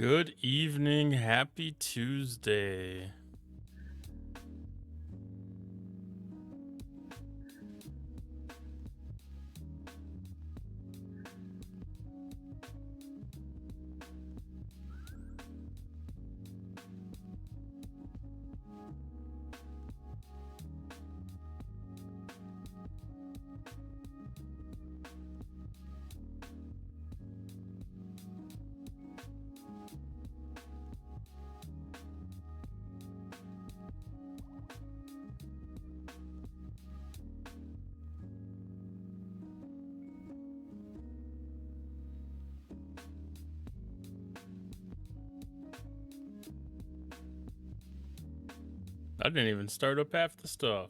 Good evening. Happy Tuesday. I didn't even start up half the stuff.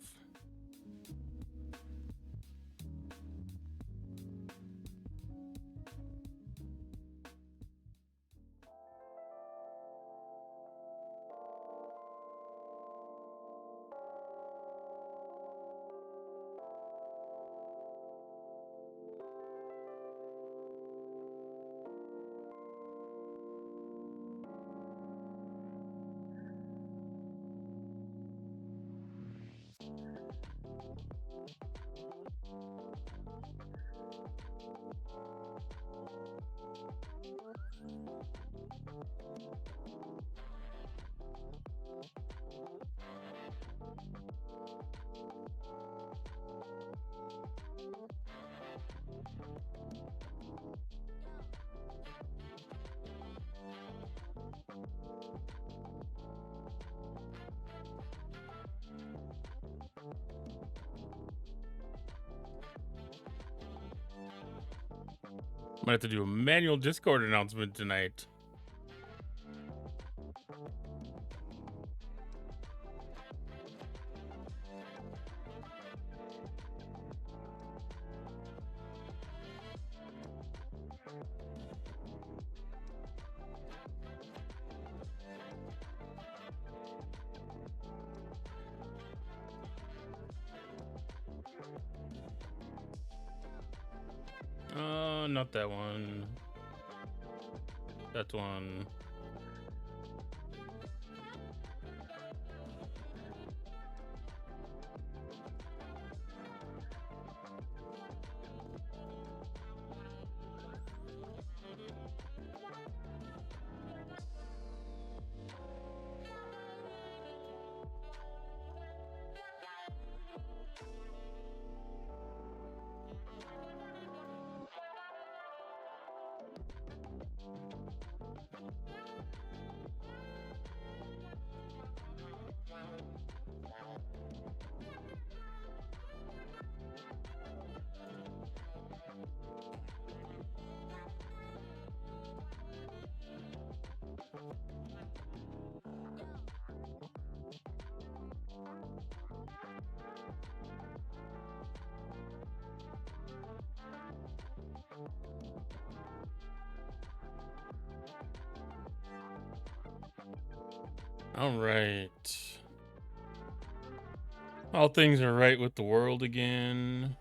Might have to do a manual Discord announcement tonight. Not that one. That one. All right. All things are right with the world again.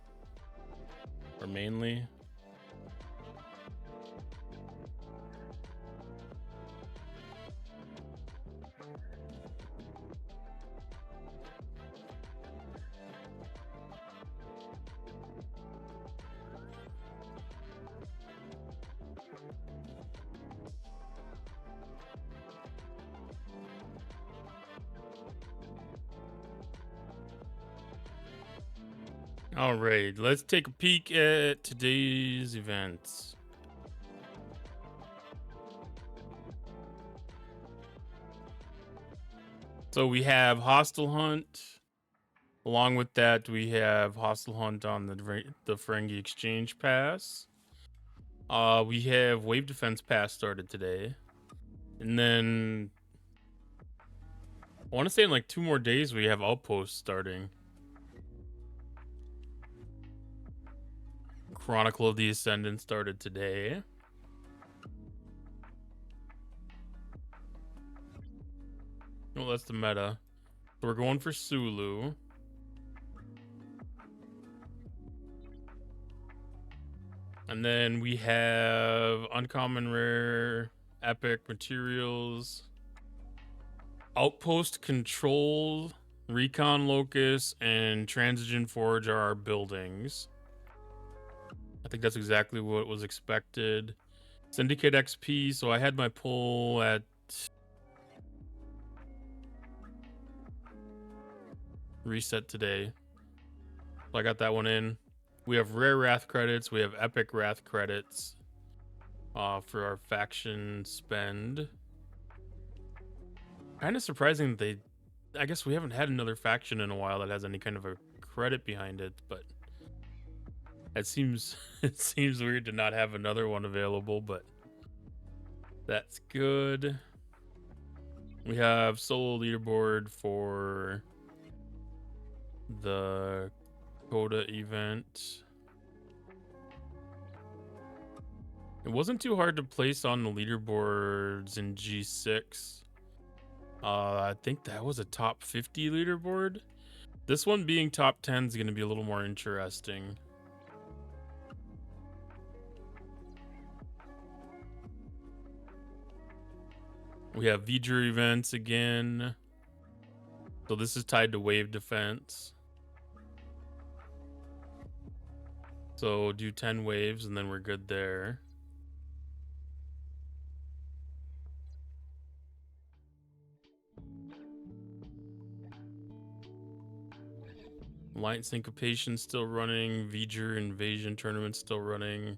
Or mainly. All right, let's take a peek at today's events. So we have Hostile Hunt. Along with that, we have Hostile Hunt on the Ferengi Exchange Pass. We have Wave Defense Pass started today. And then I want to say in like 2 more days we have Outpost starting. Chronicle of the Ascendant started today. Well, that's the meta. So we're going for Sulu. And then we have Uncommon Rare epic materials, outpost control, recon locus, and transigen forge are our buildings. I think that's exactly what was expected. Syndicate XP, so I had my pull at reset today. So I got that one in. We have rare wrath credits, we have epic wrath credits for our faction spend. Kind of surprising that I guess we haven't had another faction in a while that has any kind of a credit behind it, but it seems weird to not have another one available, but that's good. We have solo leaderboard for the CoTA event. It wasn't too hard to place on the leaderboards in G6. I think that was a top 50 leaderboard. This one being top 10 is going to be a little more interesting. We have V'ger events again. So this is tied to wave defense. So do 10 waves and then we're good there. Light Syncopation still running. V'ger Invasion Tournament still running.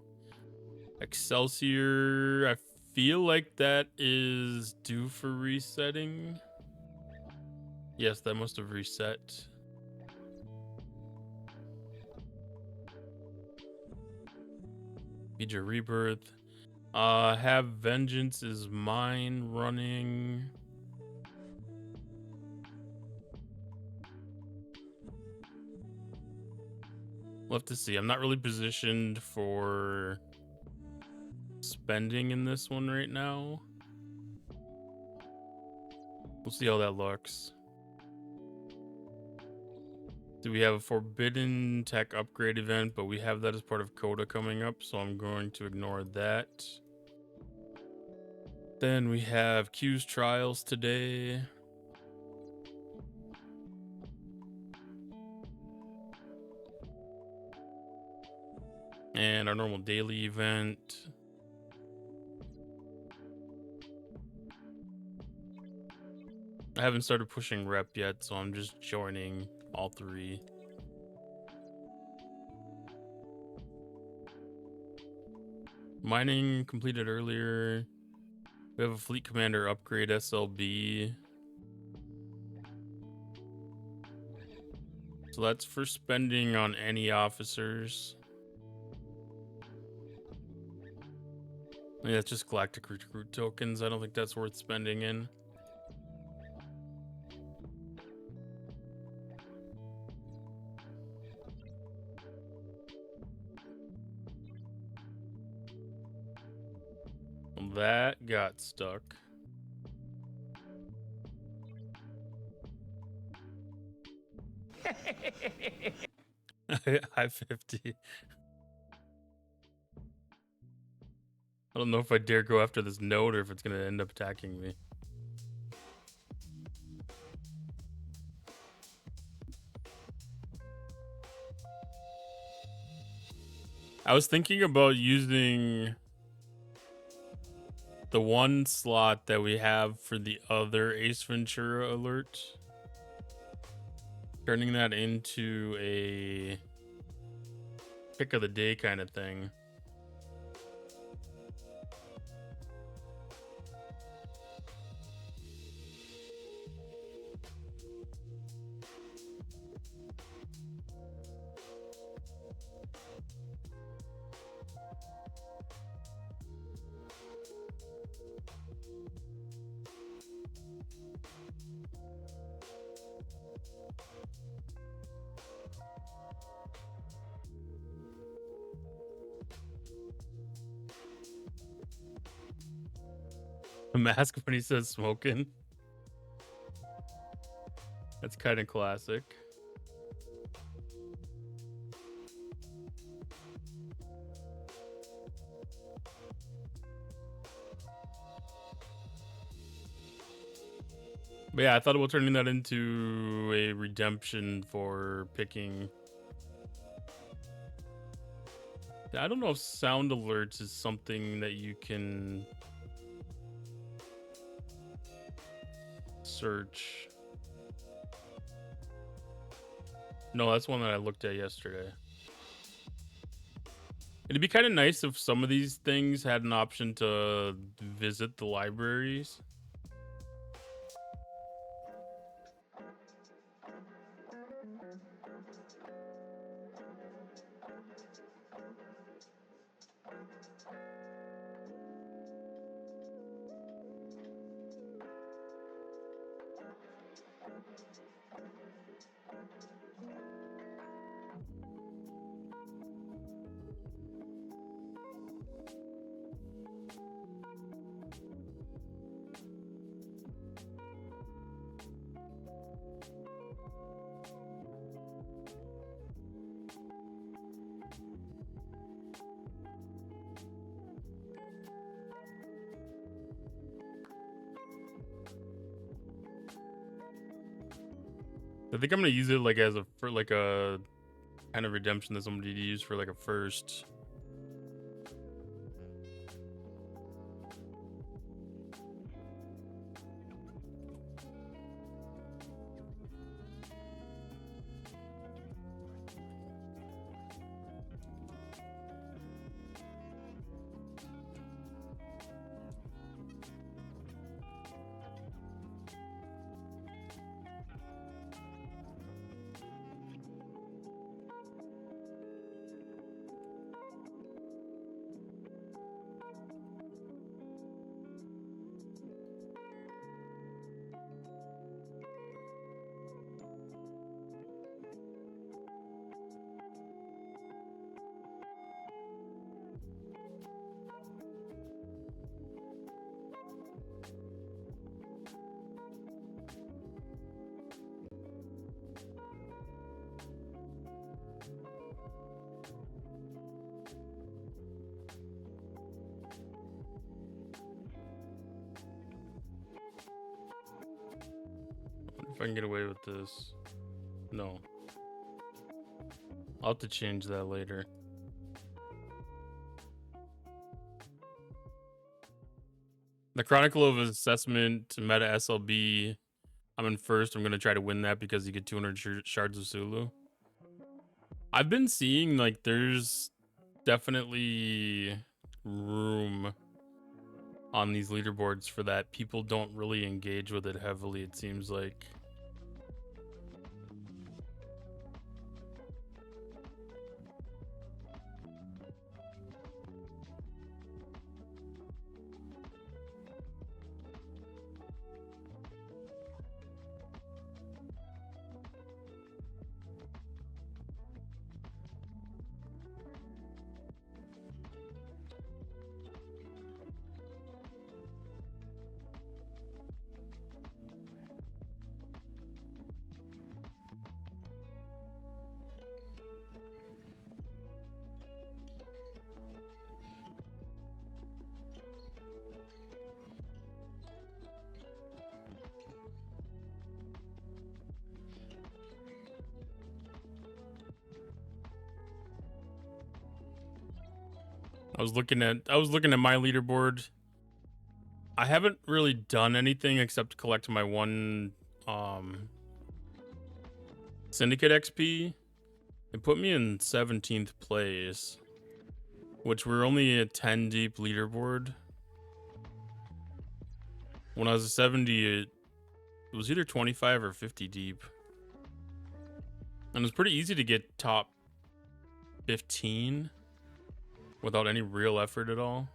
Excelsior, I feel like that is due for resetting. Yes, that must have reset. V'ger Rebirth. Have Vengeance is mine running. We'll have to see. I'm not really positioned for spending in this one right now. We'll see how that looks. Do we have a Forbidden Tech upgrade event? But we have that as part of CoTA coming up, so I'm going to ignore that. Then we have Q's Trials today. And our normal daily event. I haven't started pushing rep yet, so I'm just joining all three. Mining completed earlier. We have a Fleet Commander upgrade SLB. So that's for spending on any officers. Yeah, it's just Galactic Recruit tokens. I don't think that's worth spending in. That got stuck. High 50. I don't know if I dare go after this node or if it's going to end up attacking me. I was thinking about using the one slot that we have for the other Ace Ventura alert, turning that into a pick of the day kind of thing. A mask when he says smoking. That's kind of classic. But yeah, I thought about turning that into a redemption for picking. I don't know if sound alerts is something that you can search. No, that's one that I looked at yesterday. It'd be kind of nice if some of these things had an option to visit the libraries. I think I'm gonna use it like as a for like a kind of redemption that somebody use for like a first. If I can get away with this. No. I'll have to change that later. The Chronicle of Assessment Meta SLB. I'm in first. I'm going to try to win that because you get 200 shards of Sulu. I've been seeing like there's definitely room on these leaderboards for that. People don't really engage with it heavily, it seems like. I was looking at my leaderboard. I haven't really done anything except collect my one Syndicate XP. It put me in 17th place, which we're only a 10 deep leaderboard. When I was a 70, it was either 25 or 50 deep. And it was pretty easy to get top 15 without any real effort at all.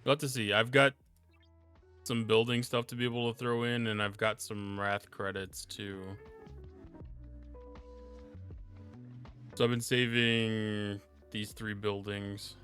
We'll have to see. I've got some building stuff to be able to throw in, and I've got some Wrath credits too. So I've been saving these 3 buildings.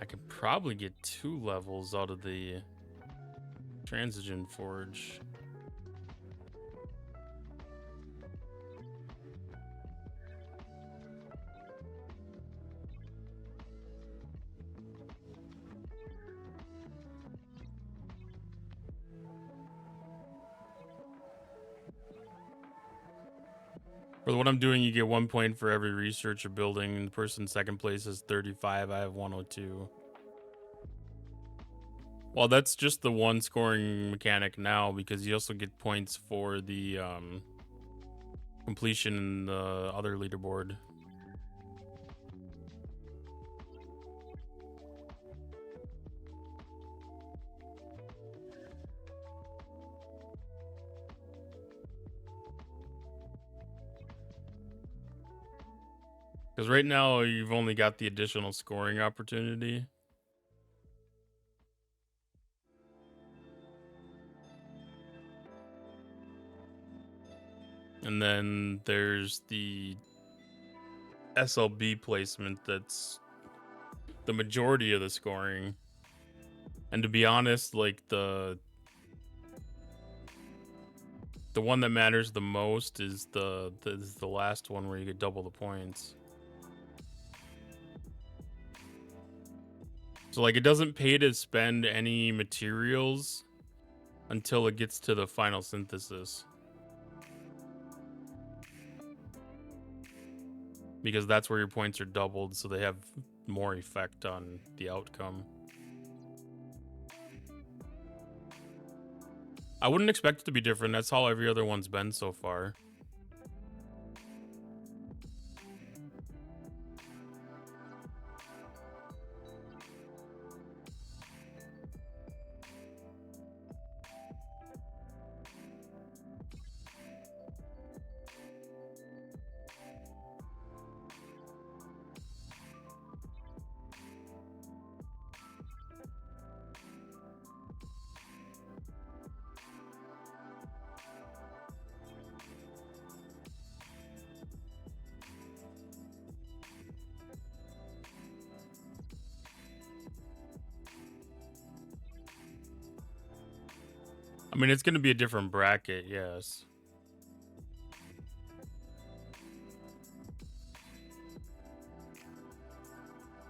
could probably get 2 levels out of the Transigen Forge. For what I'm doing, you get 1 point for every research or building. The person in second place is 35. I have 102. Well, that's just the one scoring mechanic now, because you also get points for the completion in the other leaderboard. Because right now, you've only got the additional scoring opportunity. And then there's the SLB placement that's the majority of the scoring. And to be honest, like the one that matters the most is the last one where you get double the points. So like it doesn't pay to spend any materials until it gets to the final synthesis, because that's where your points are doubled, so they have more effect on the outcome. I wouldn't expect it to be different. That's how every other one's been so far. I mean, it's going to be a different bracket, yes.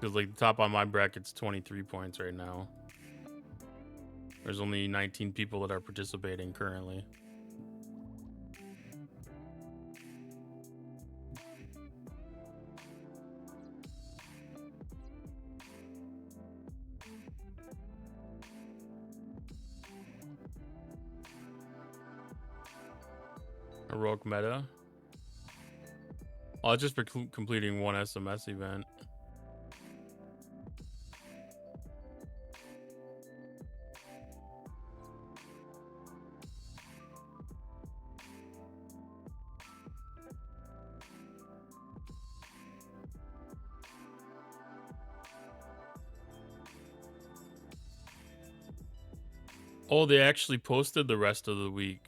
Because like the top on my bracket's 23 points right now. There's only 19 people that are participating currently. Heroic meta. Oh, it's just for completing one SMS event. Oh, they actually posted the rest of the week.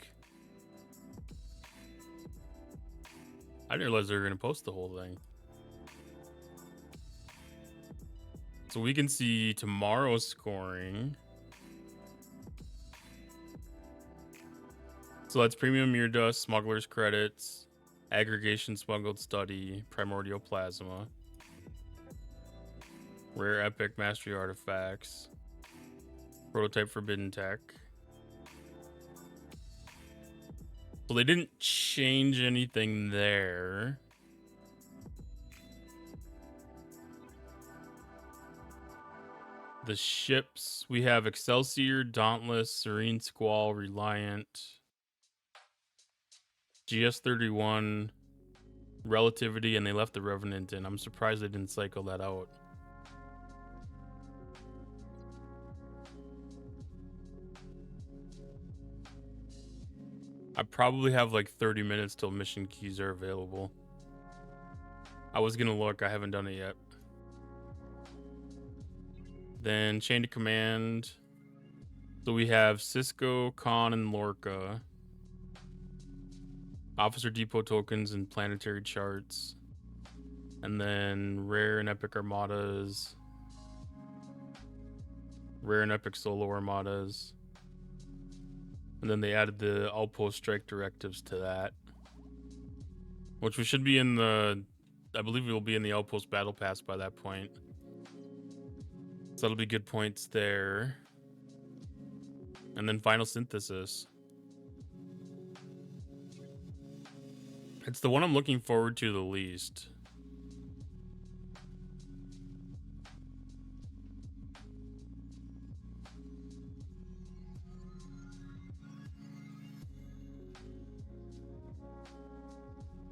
I didn't realize they were going to post the whole thing. So we can see tomorrow's scoring. So that's Premium Mirror Dust, Smuggler's Credits, Aggregation Smuggled Study, Primordial Plasma, Rare Epic Mastery Artifacts, Prototype Forbidden Tech. So they didn't change anything there. The ships, we have Excelsior, Dauntless, Serene Squall, Reliant, GS-31, Relativity, and they left the Revenant in. I'm surprised they didn't cycle that out. I probably have like 30 minutes till mission keys are available. I was gonna look, I haven't done it yet. Then Chain to Command. So we have Cisco, Khan, and Lorca. Officer Depot tokens and planetary charts. And then Rare and Epic Armadas. rare and epic solo armadas. And then they added the outpost strike directives to that, which we should be in the, I believe we will be in the outpost battle pass by that point. So that'll be good points there. And then final synthesis. It's the one I'm looking forward to the least.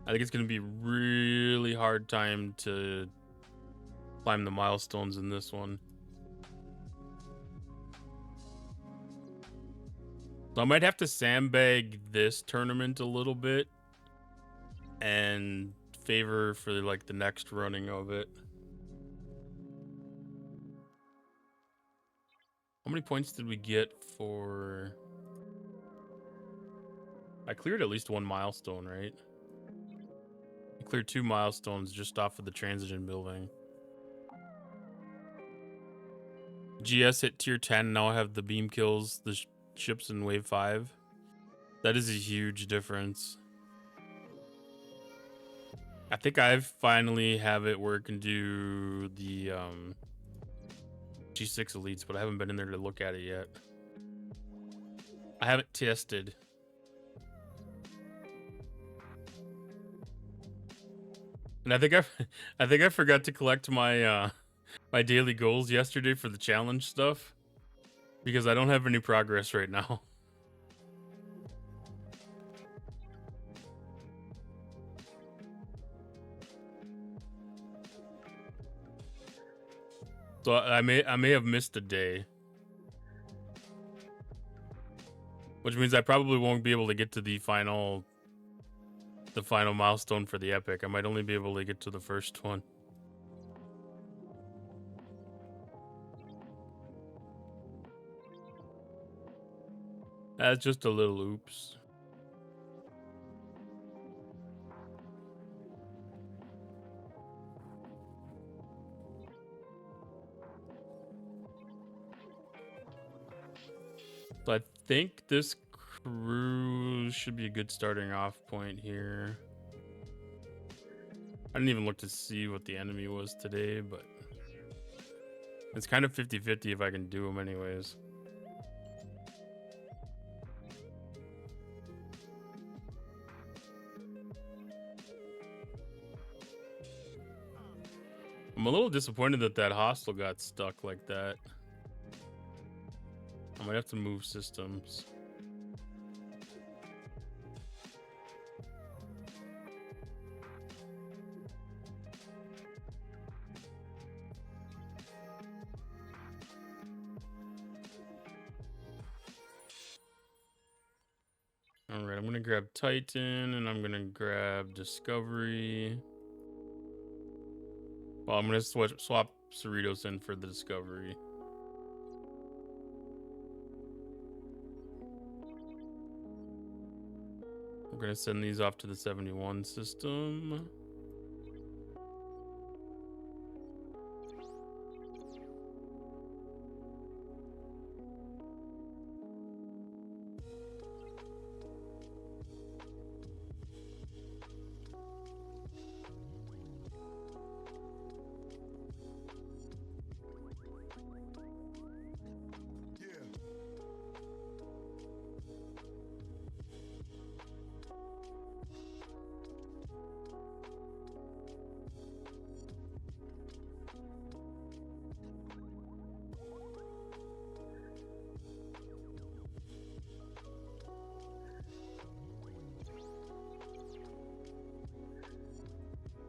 I think it's going to be really hard time to climb the milestones in this one. So I might have to sandbag this tournament a little bit and favor for like the next running of it. How many points did we get for... I cleared at least one milestone, right? I cleared 2 milestones just off of the transition building. GS hit tier 10, now I have the beam kills, the ships in wave 5. That is a huge difference. I think I finally have it where it can do the G6 elites, but I haven't been in there to look at it yet. I haven't tested. And I think I forgot to collect my my daily goals yesterday for the challenge stuff because I don't have any progress right now. So I may have missed a day. Which means I probably won't be able to get to the final milestone for the epic. I might only be able to get to the first one. That's just a little oops. So I think this cruise should be a good starting off point here. I didn't even look to see what the enemy was today, but it's kind of 50-50 if I can do them anyways. I'm a little disappointed that that hostile got stuck like that. I might have to move systems. All right, I'm gonna grab Titan and I'm gonna grab Discovery. Well, I'm gonna swap Cerritos in for the Discovery. We're gonna send these off to the 71 system.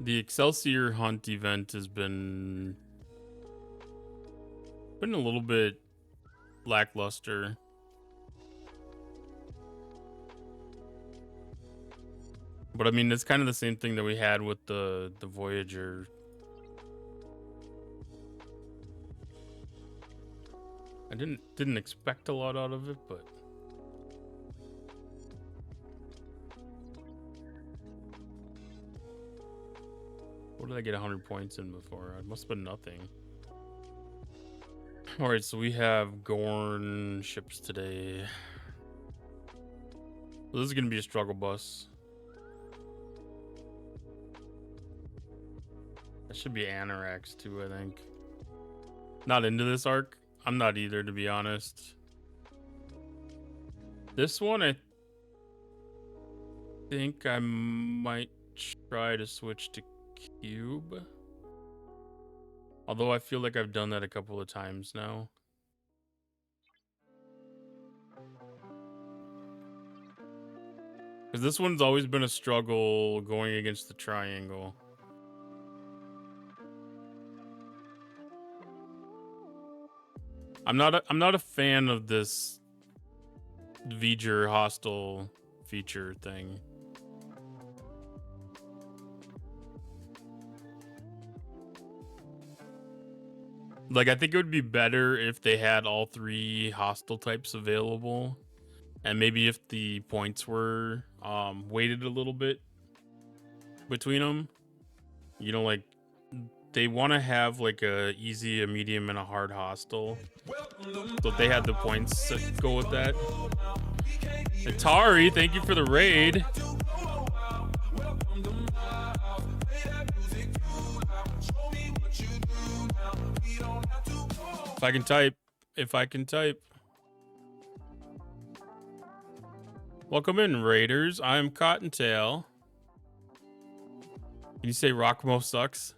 The Excelsior Hunt event has been a little bit lackluster. But I mean, it's kind of the same thing that we had with the Voyager. I didn't expect a lot out of it, but what did I get 100 points in before? It must have been nothing. All right, so we have Gorn ships today. This is gonna be a struggle bus. That should be Anorax too, I think. Not into this arc. I'm not either, to be honest. This one, I think I might try to switch to Cube. Although I feel like I've done that a couple of times now. Because this one's always been a struggle going against the triangle. I'm not a fan of this V'ger hostile feature thing. Like, I think it would be better if they had all 3 hostile types available, and maybe if the points were weighted a little bit between them. You know, like, they want to have like a easy, a medium, and a hard hostile. So if they had the points to go with that. Atari, thank you for the raid. If I can type. Welcome in, Raiders. I'm Cottontail. Can you say Rockmo sucks?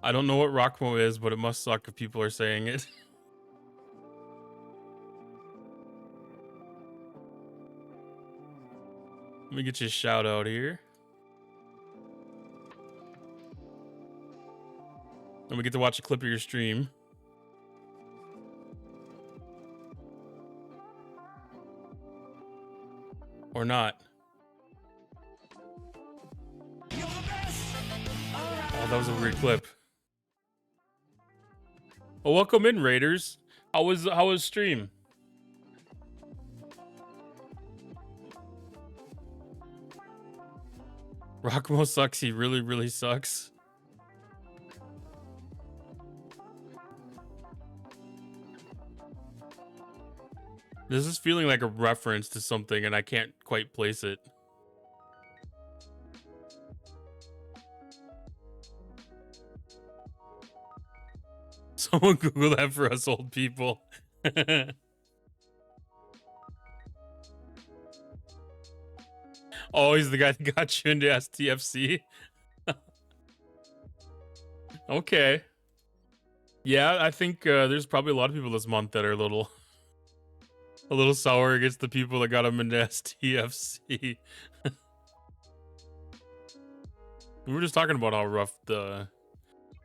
I don't know what Rockmo is, but it must suck if people are saying it. Let me get you a shout out here. And we get to watch a clip of your stream. Or not. Oh, that was a weird clip. Well, welcome in, Raiders. How was stream? Rockmo sucks. He really, really sucks. This is feeling like a reference to something, and I can't quite place it. Someone Google that for us old people. Oh, he's the guy that got you into STFC. Okay. Yeah, I think there's probably a lot of people this month that are a little sour against the people that got them into STFC. We were just talking about how rough the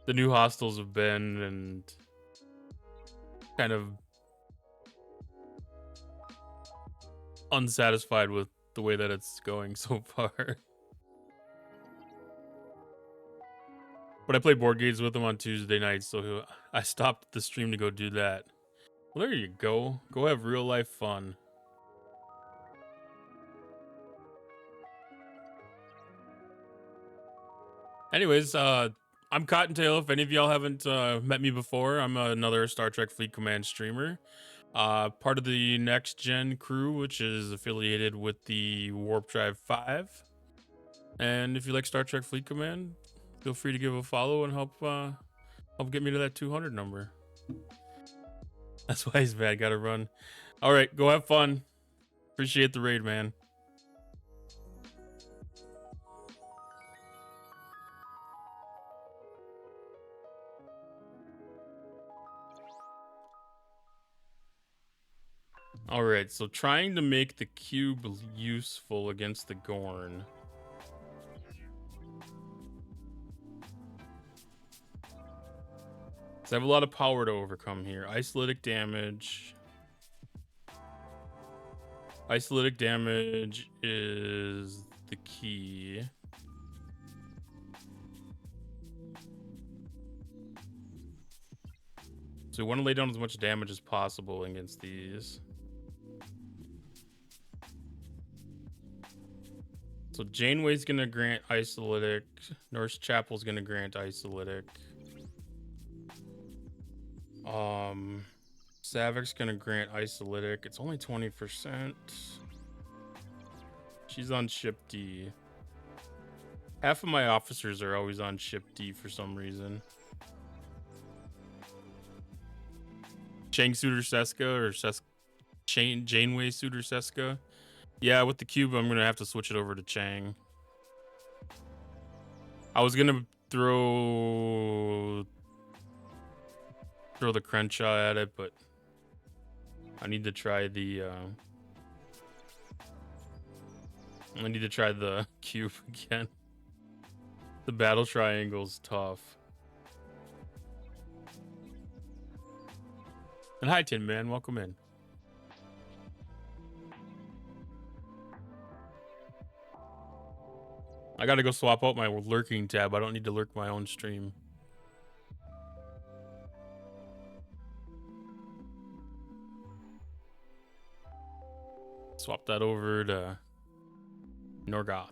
new hostels have been, and kind of unsatisfied with the way that it's going so far. But I play board games with him on Tuesday nights, so I stopped the stream to go do that. Well, there you go. Go have real life fun. Anyways, I'm Cottontail. If any of y'all haven't met me before, I'm another Star Trek Fleet Command streamer. Part of the Next Gen crew, which is affiliated with the Warp Drive 5. And if you like Star Trek Fleet Command, feel free to give a follow and help get me to that 200 number. That's why he's mad. Gotta run. All right, go have fun. Appreciate the raid, man. All right, so trying to make the cube useful against the Gorn. So I have a lot of power to overcome here. Isolytic damage. Isolytic damage is the key. So we want to lay down as much damage as possible against these. So Janeway's gonna grant Isolytic. Nurse Chapel's gonna grant Isolytic. Savic's gonna grant isolytic. It's only 20%. She's on ship D. Half of my officers are always on ship D for some reason. Chang Suitor Seska or Janeway Suitor Seska. Yeah, with the cube, I'm gonna have to switch it over to Chang. I was gonna throw the Crenshaw at it, but I need to try the cube again. The battle triangle's tough. And hi, Tin Man, welcome in. I gotta go swap out my lurking tab. I don't need to lurk my own stream. Swap that over to Norgoth.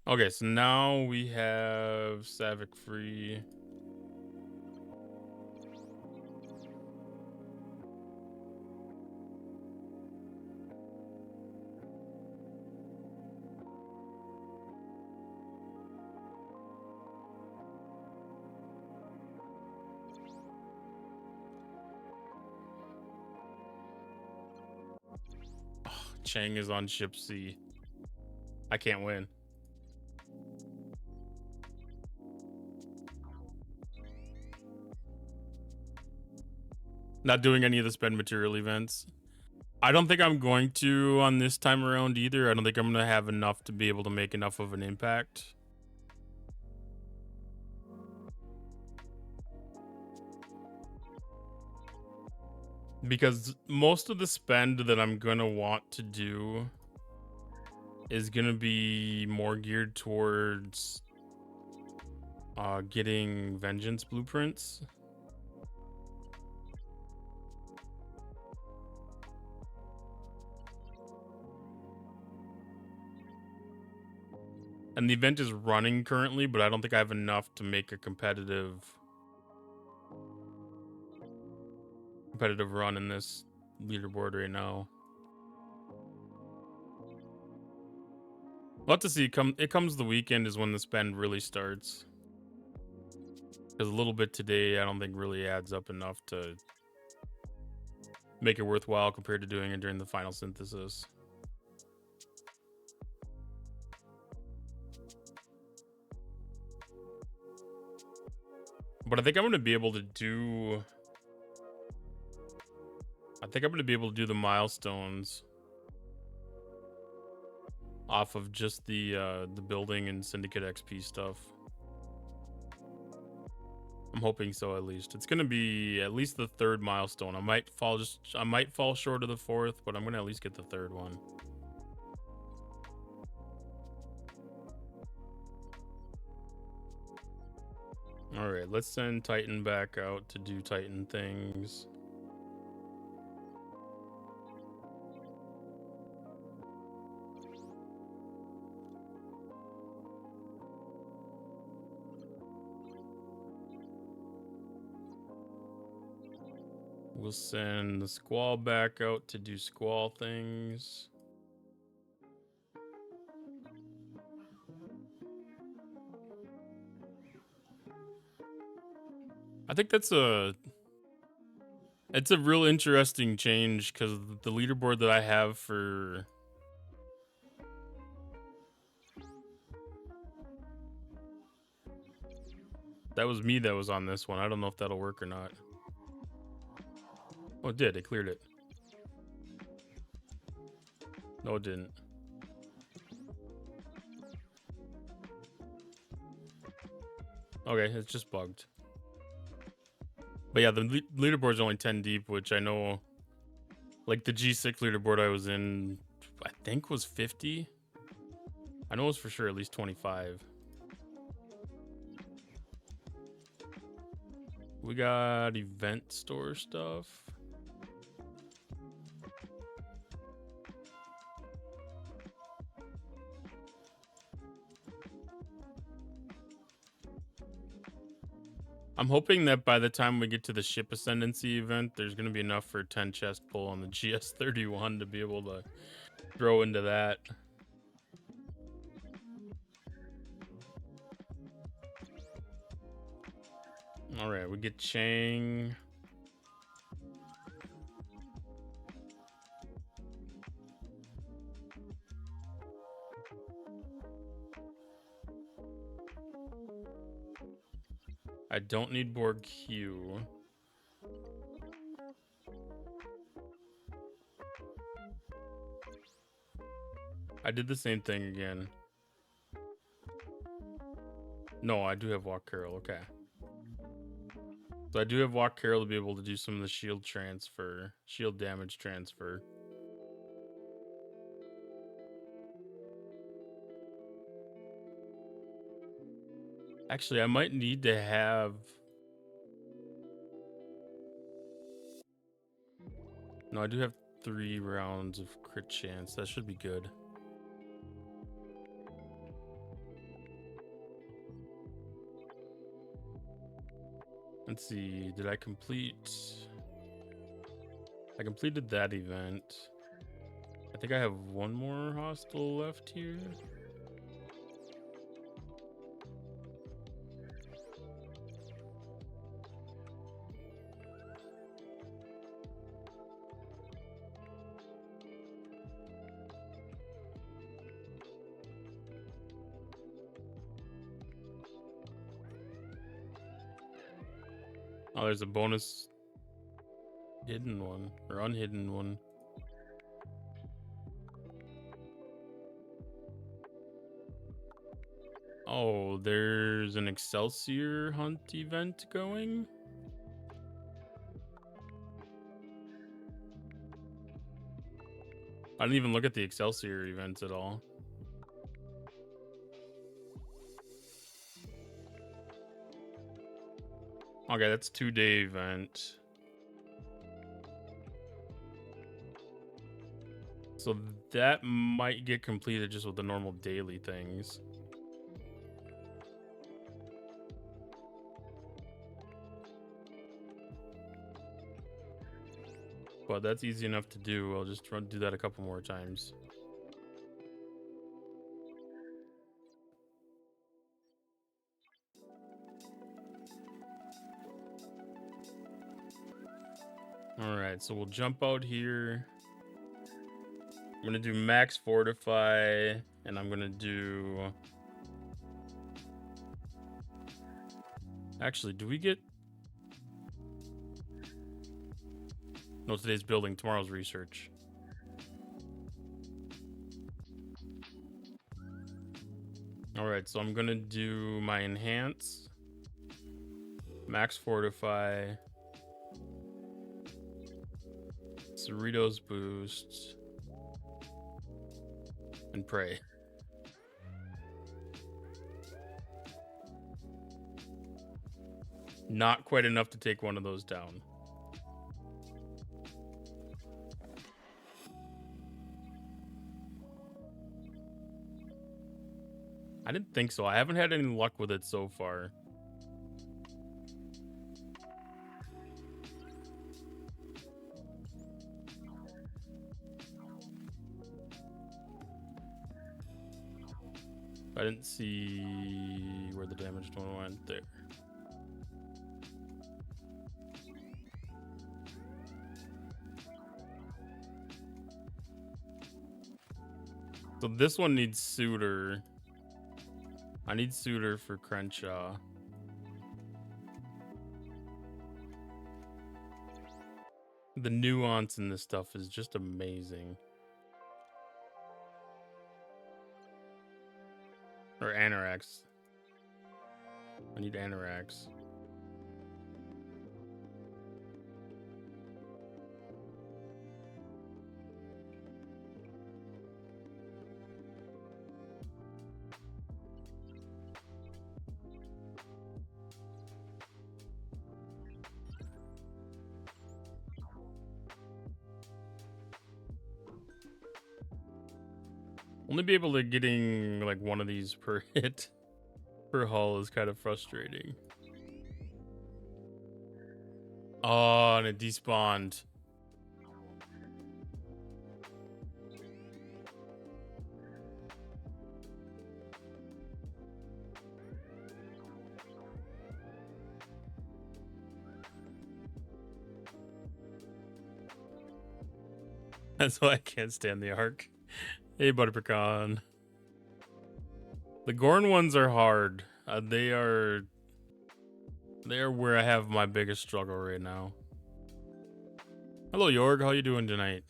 Okay, so now we have Savick free. Chang is on ship C. I can't win. Not doing any of the spend material events. I don't think I'm going to on this time around either. I don't think I'm going to have enough to be able to make enough of an impact. Because most of the spend that I'm going to want to do is going to be more geared towards getting vengeance blueprints. And the event is running currently, but I don't think I have enough to make a competitive run in this leaderboard right now. We'll have to see. It comes the weekend is when the spend really starts. Because a little bit today, I don't think really adds up enough to make it worthwhile compared to doing it during the final synthesis. But I think I'm going to be able to do... I think I'm going to be able to do the milestones off of just the building and Syndicate XP stuff. I'm hoping so, at least. It's going to be at least the third milestone. I might fall short of the fourth, but I'm going to at least get the third one. All right, let's send Titan back out to do Titan things. We'll send the Squall back out to do Squall things. I think it's a real interesting change because the leaderboard that I have for that was me that was on this one. I don't know if that'll work or not. Oh, it did. It cleared it. No, it didn't. Okay, it's just bugged. But yeah, the leaderboard's only 10 deep, which I know, like the G6 leaderboard I was in, I think was 50. I know it was for sure at least 25. We got event store stuff. I'm hoping that by the time we get to the ship ascendancy event, there's going to be enough for 10 chest pull on the GS31 to be able to throw into that. All right, we get Chang. I don't need Borg Q. I did the same thing again. No, I do have Walk Carol. Okay. So I do have Walk Carol to be able to do some of the shield transfer, shield damage transfer. Actually, I might need to have... No, I do have 3 rounds of crit chance. That should be good. Let's see. Did I complete... I completed that event. I think I have 1 more hostile left here. Oh, there's a bonus hidden one, or unhidden one. Oh, there's an Excelsior hunt event going? I didn't even look at the Excelsior events at all. Okay, that's 2-day event. So that might get completed just with the normal daily things. But that's easy enough to do. I'll just do that a couple more times. All right, so we'll jump out here. I'm gonna do max fortify, and I'm gonna do... Actually, do we get... No, today's building, tomorrow's research. All right, so I'm gonna do my enhance, max fortify, Cerritos boost, and pray. Not quite enough to take one of those down. I didn't think so. I haven't had any luck with it so far. I didn't see where the damaged one went there. So this one needs Suitor. I need Suitor for Crenshaw. The nuance in this stuff is just amazing. Or Anorax. I need Anorax. Only be able to getting like one of these per hit per hull is kind of frustrating. Oh, and it despawned. That's why I can't stand the Ark. Hey, Butterpecan. The Gorn ones are hard. They are where I have my biggest struggle right now. Hello, Jorg. How you doing tonight?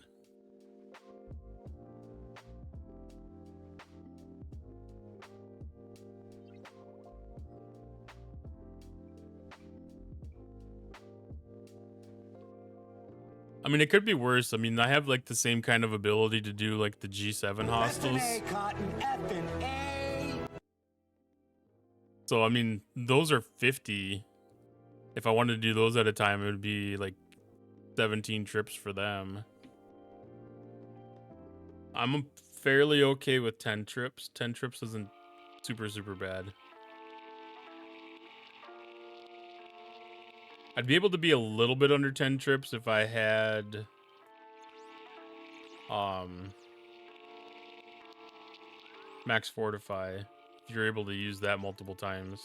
I mean, it could be worse. I mean, I have like the same kind of ability to do like the G7 hostiles. So, I mean, those are 50. If I wanted to do those at a time, it would be like 17 trips for them. I'm fairly okay with 10 trips. 10 trips isn't super, super bad. I'd be able to be a little bit under 10 trips if I had max fortify. If you're able to use that multiple times.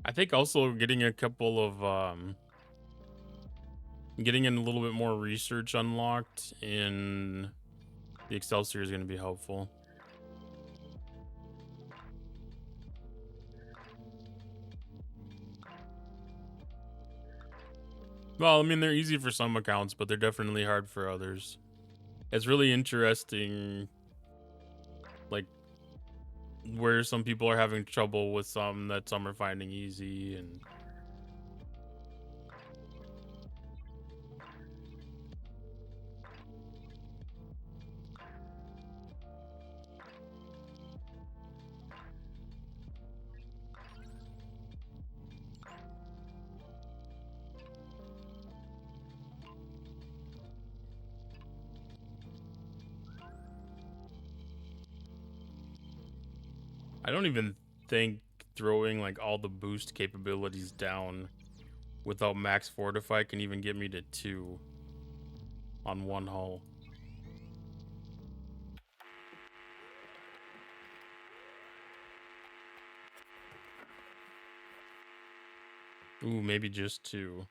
I think also getting a couple of getting in a little bit more research unlocked in the Excelsior is going to be helpful. Well, I mean, they're easy for some accounts, but they're definitely hard for others. It's really interesting, like, where some people are having trouble with some that some are finding easy, and I don't even think throwing like all the boost capabilities down without max fortify can even get me to 2 on one hull. Ooh, maybe just 2.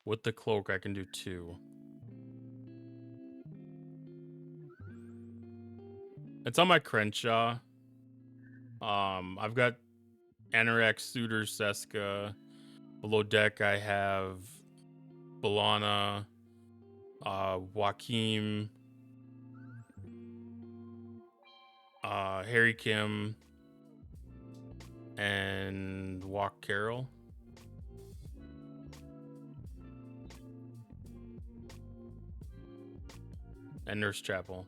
With the cloak, I can do 2. It's on my Crenshaw. I've got Anorak, Suitor, Seska. Below deck, I have Balana, Joaquim, Harry Kim, and Walk Carroll. And Nurse Chapel.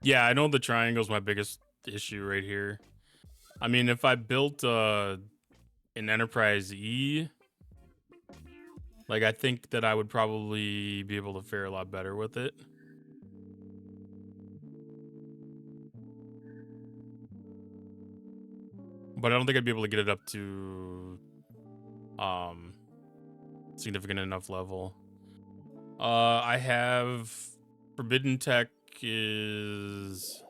Yeah, I know the triangle's my biggest issue right here. I mean, if I built an Enterprise E, like, I think that I would probably be able to fare a lot better with it. But I don't think I'd be able to get it up to significant enough level. I have Forbidden Tech is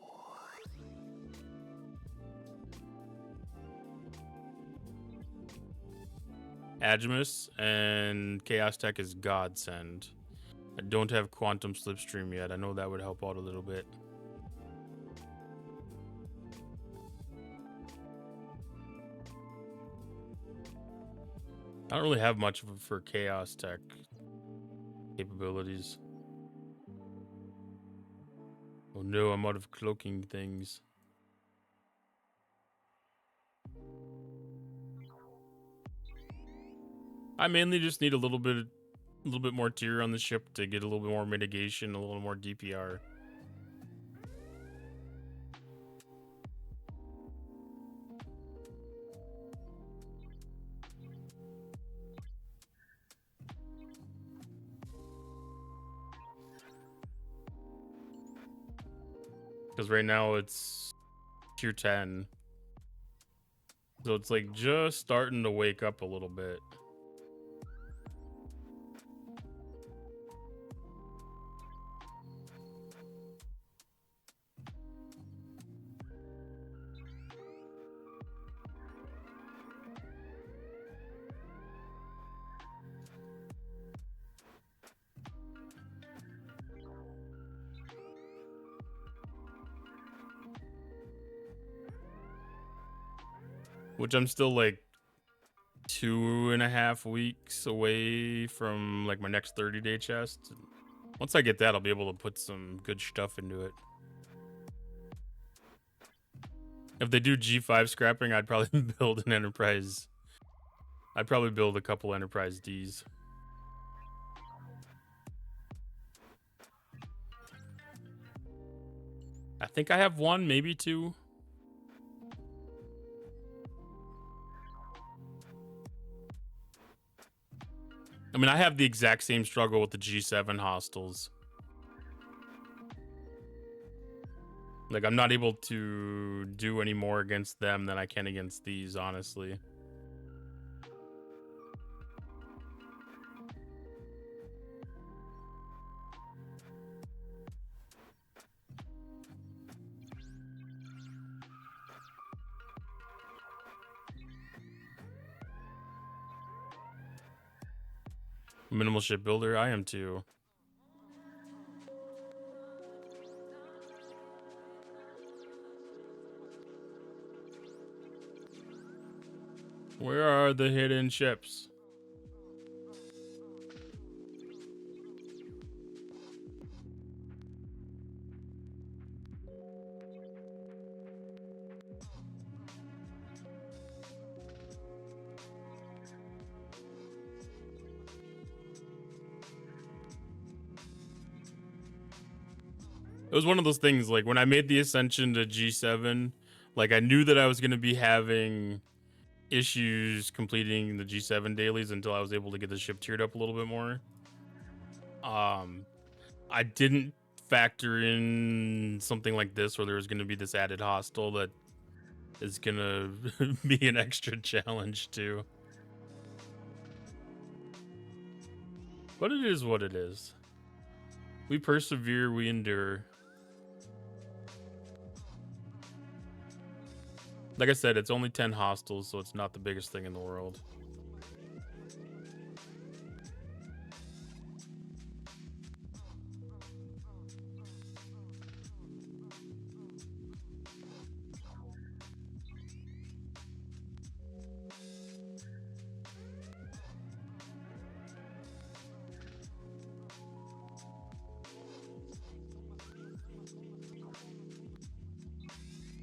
Agimus, and Chaos Tech is Godsend. I don't have Quantum Slipstream yet. I know that would help out a little bit. I don't really have much for Chaos Tech capabilities. Oh no, I'm out of cloaking things. I mainly just need a little bit more tier on the ship to get a little bit more mitigation, a little more DPR. Because right now it's tier 10. So it's like just starting to wake up a little bit. Which I'm still like 2.5 weeks away from like my next 30-day chest. Once I get that, I'll be able to put some good stuff into it. If they do G5 scrapping, I'd probably build an Enterprise. I'd probably build a couple Enterprise Ds. I think I have one, maybe two. I mean, I have the exact same struggle with the G7 hostiles. Like, I'm not able to do any more against them than I can against these, honestly. Minimal shipbuilder, I am too. Where are the hidden ships? It was one of those things, like, when I made the ascension to G7, like, I knew that I was going to be having issues completing the G7 dailies until I was able to get the ship tiered up a little bit more. I didn't factor in something like this where there was going to be this added hostile that is going to be an extra challenge too. But it is what it is. We persevere, we endure. Like I said, it's only 10 hostiles, so it's not the biggest thing in the world.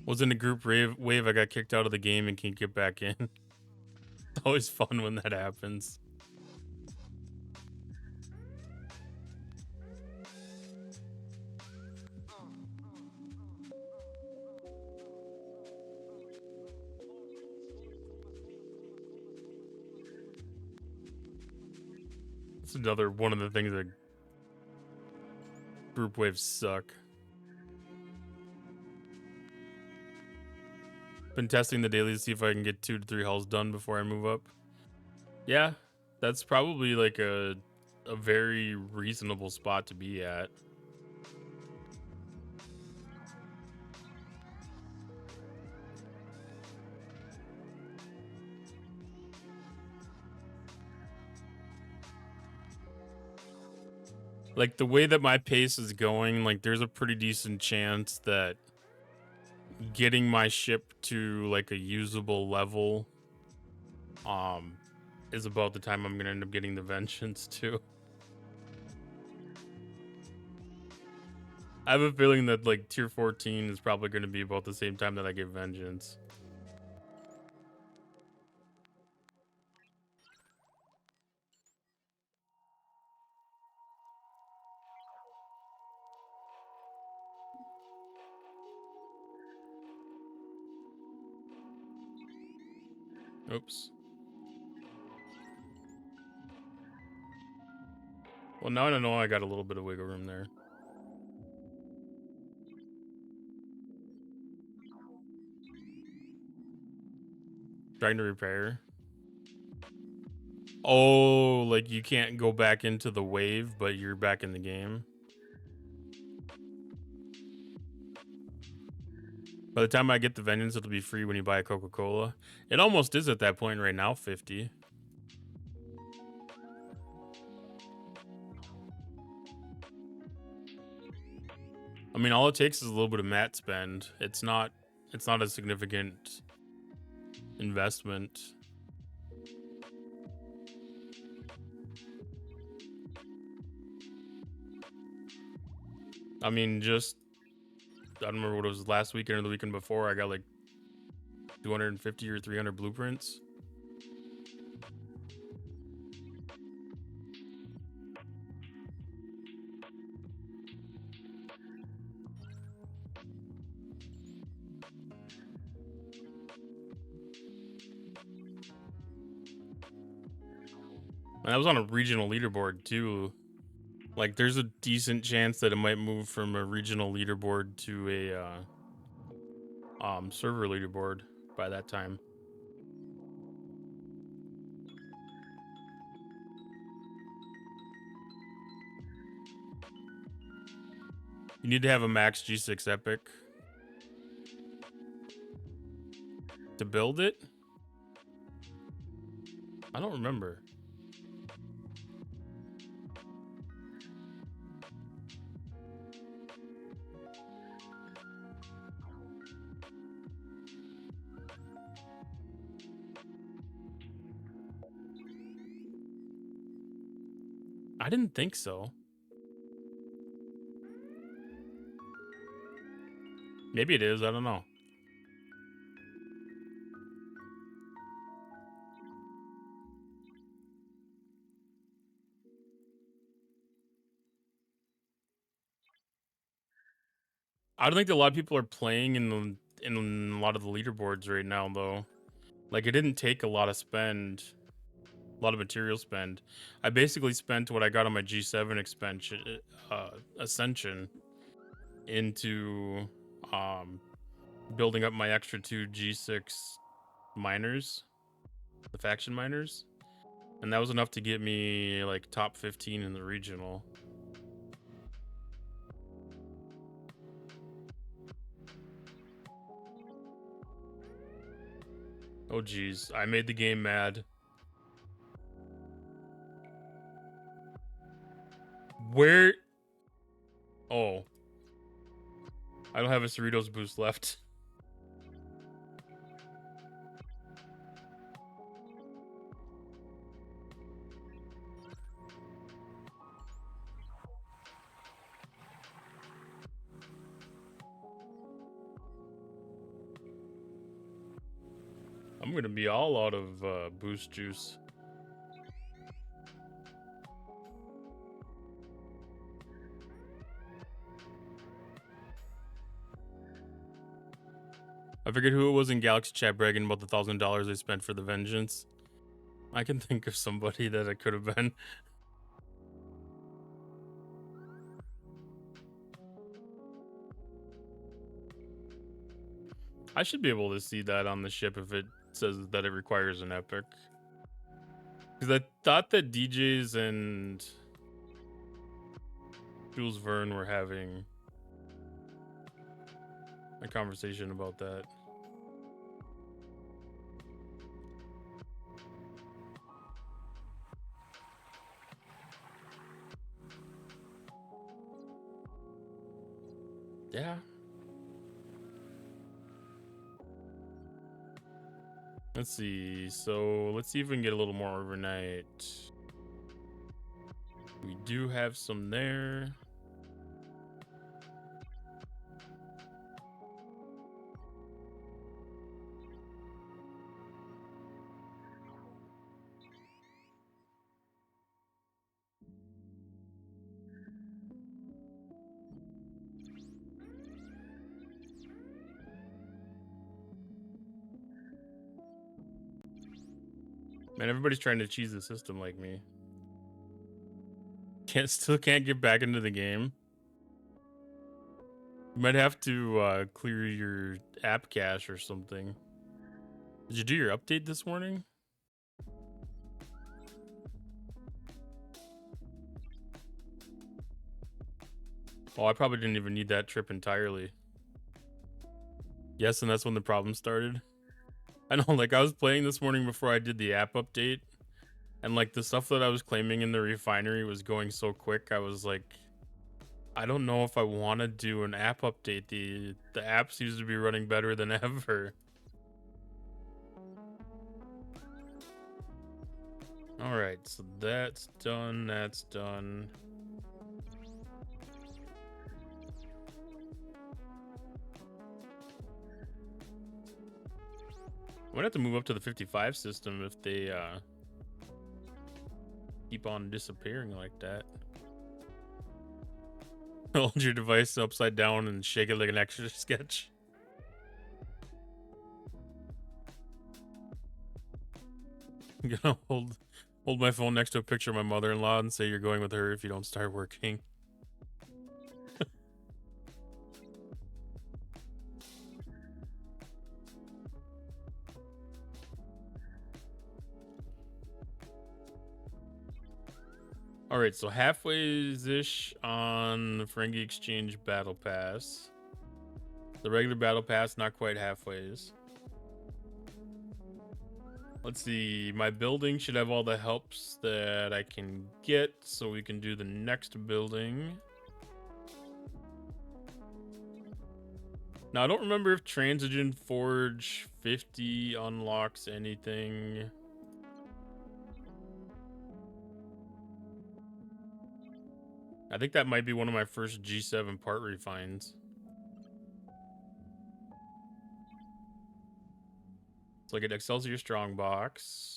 Was in a group wave, I got kicked out of the game and can't get back in. It's always fun when that happens. It's another one of the things that group waves suck. Been testing the daily to see if I can get 2 to 3 hulls done before I move up. Yeah, that's probably like a very reasonable spot to be at. Like the way that my pace is going, like there's a pretty decent chance that getting my ship to like a usable level is about the time I'm gonna end up getting the vengeance too. I have a feeling that like tier 14 is probably gonna be about the same time that I get vengeance. Oops. Well, now I know I got a little bit of wiggle room there. Trying to repair. Oh, like you can't go back into the wave, but you're back in the game. By the time I get the vengeance, it'll be free when you buy a Coca-Cola. It almost is at that point right now, 50. I mean, all it takes is a little bit of mat spend. It's not a significant investment. I mean, just I don't remember what it was last weekend or the weekend before. I got like 250 or 300 blueprints. And that was on a regional leaderboard too. Like, there's a decent chance that it might move from a regional leaderboard to a server leaderboard by that time. You need to have a max G6 epic to build it. I don't remember. I didn't think so. Maybe it is. I don't know. I don't think that a lot of people are playing in a lot of the leaderboards right now, though. Like, it didn't take a lot of spend, a lot of material spend. I basically spent what I got on my G7 expansion, Ascension, into building up my extra 2 G6 miners, the faction miners, and that was enough to get me like top 15 in the regional. Oh geez, I made the game mad. Where? Oh, I don't have a Cerritos boost left. I'm gonna be all out of boost juice. I figured who it was in Galaxy Chat bragging about the $1,000 they spent for the vengeance. I can think of somebody that it could have been. I should be able to see that on the ship if it says that it requires an epic. Because I thought that DJs and Jules Verne were having a conversation about that. Yeah. Let's see. So let's see if we can get a little more overnight. We do have some there. Man, everybody's trying to cheese the system like me. Still can't get back into the game. You might have to clear your app cache or something. Did you do your update this morning? Oh, I probably didn't even need that trip entirely. Yes, and that's when the problem started. I know, like, I was playing this morning before I did the app update, and like the stuff that I was claiming in the refinery was going so quick, I was like, I don't know if I want to do an app update. The app seems to be running better than ever. All right, so that's done. That's done. I'm gonna have to move up to the 55 system if they keep on disappearing like that. Hold your device upside down and shake it like an extra sketch. I'm gonna hold my phone next to a picture of my mother-in-law and say you're going with her if you don't start working. All right, so halfways-ish on the Ferengi Exchange Battle Pass. The regular Battle Pass, not quite halfways. Let's see, my building should have all the helps that I can get, so we can do the next building. Now, I don't remember if Transigen Forge 50 unlocks anything. I think that might be one of my first G7 part refines. So I get Excelsior Strongbox.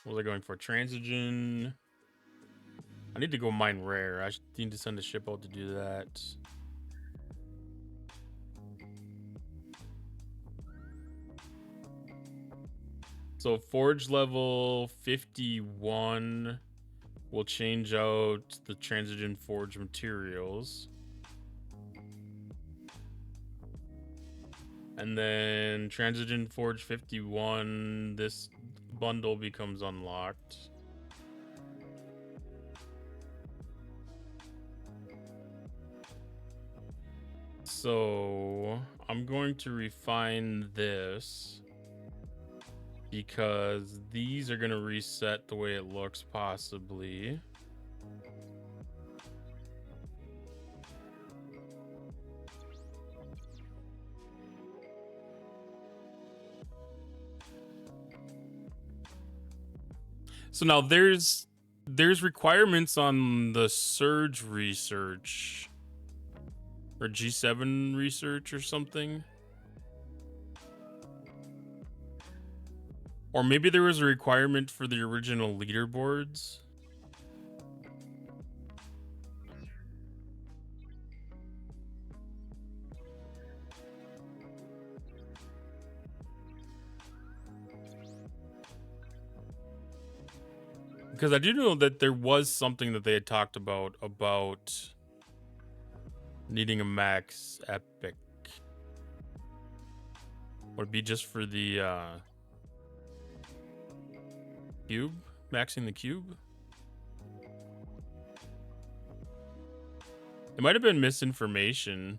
What was I going for? Transigen. I need to go mine rare. I need to send a ship out to do that. So Forge level 51 will change out the Transigen Forge materials. And then Transigen Forge 51, this bundle becomes unlocked. So I'm going to refine this because these are going to reset the way it looks possibly. So now there's requirements on the Surge research or G7 research or something. Or maybe there was a requirement for the original leaderboards. Because I do know that there was something that they had talked about Needing a max epic. Would it be just for the cube? Maxing the cube? It might have been misinformation.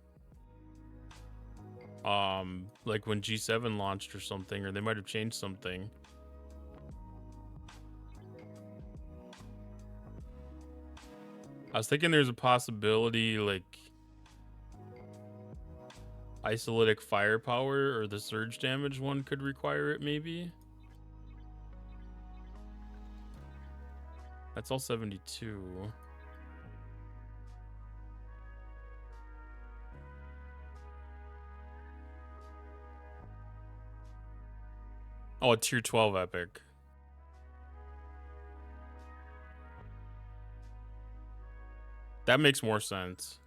Like when G7 launched or something, or they might have changed something. I was thinking there's a possibility like Isolytic firepower or the surge damage one could require it, maybe. That's all 72. Oh, a tier 12 epic. That makes more sense.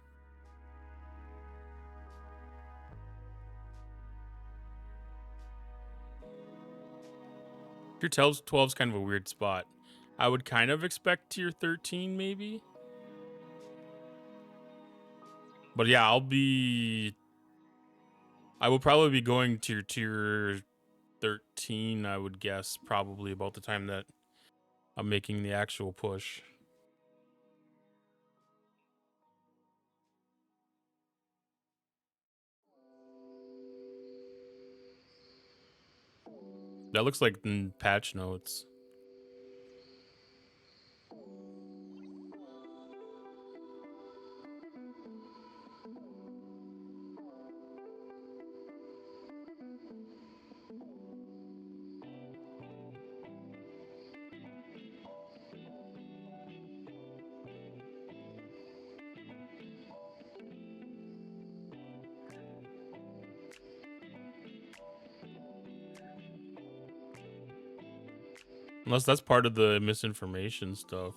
Tier 12's kind of a weird spot. I would kind of expect tier 13 maybe. But yeah, I will probably be going to tier 13, I would guess, probably about the time that I'm making the actual push. That looks like in patch notes. Unless that's part of the misinformation stuff.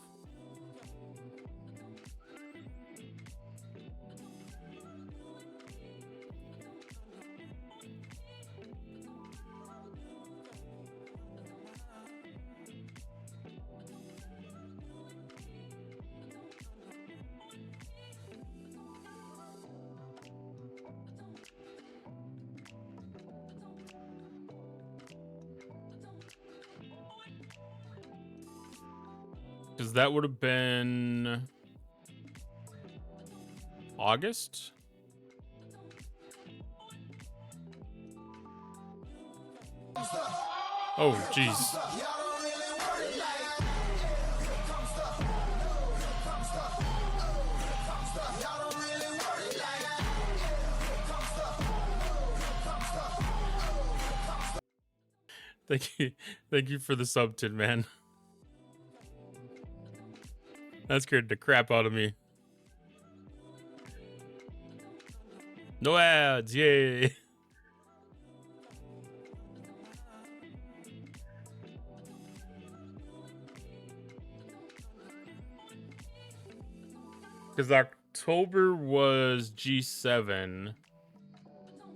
Because that would have been August? Oh, jeez. Thank you for the sub, Tin Man. That scared the crap out of me. No ads, yay! Because October was G7,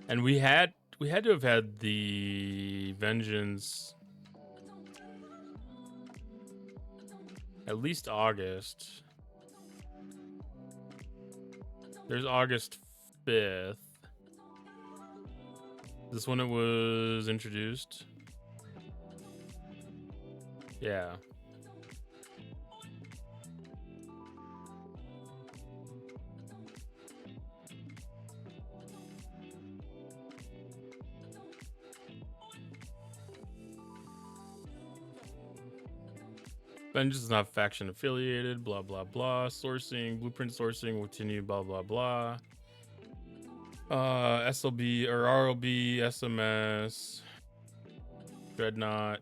and we had to have had the Vengeance at least August. There's August 5th. This one it was introduced. Yeah. Vengeance is not faction affiliated, blah, blah, blah. Sourcing, blueprint sourcing will continue, blah, blah, blah. SLB or RLB, SMS, Dreadnought.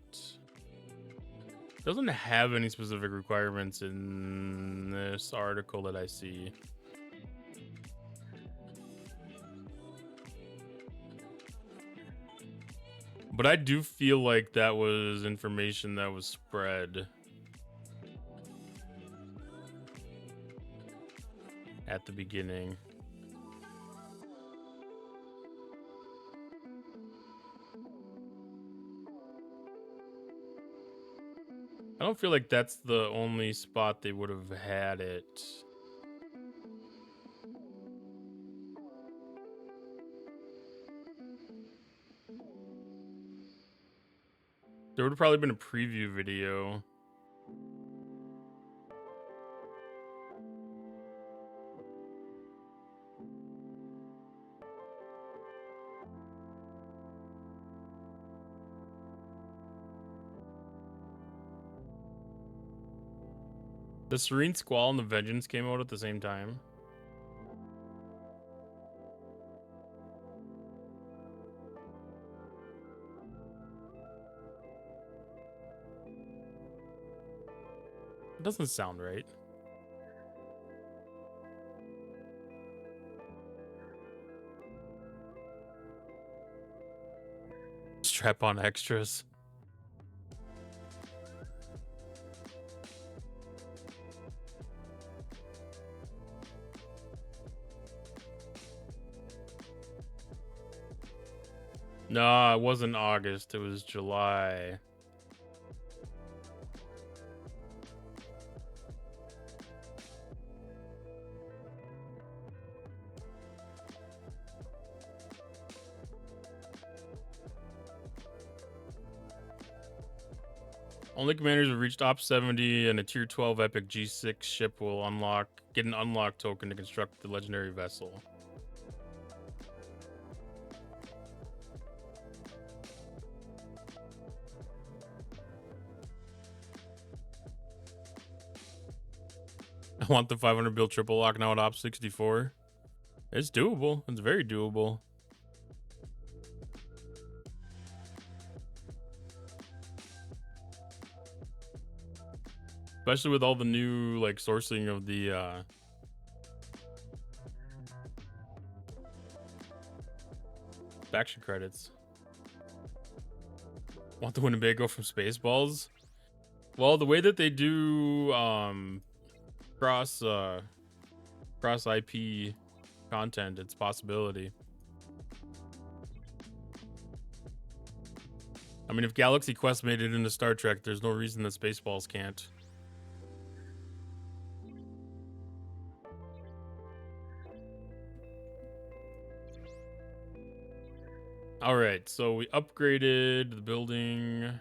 Doesn't have any specific requirements in this article that I see. But I do feel like that was information that was spread at the beginning. I don't feel like that's the only spot they would have had it. There would have probably been a preview video. The Serene Squall and the Vengeance came out at the same time. It doesn't sound right. Strap on extras. No, it wasn't August. It was July. Only commanders who reached Op 70 and a Tier 12 Epic G6 ship will get an unlock token to construct the legendary vessel. I want the 500 build triple lock now at Op 64. It's doable. It's very doable. Especially with all the new like sourcing of the faction credits. Want the Winnebago from Spaceballs? Well, the way that they do cross IP content, it's a possibility. I mean, if Galaxy Quest made it into Star Trek, there's no reason that Spaceballs can't. All right, so we upgraded the building.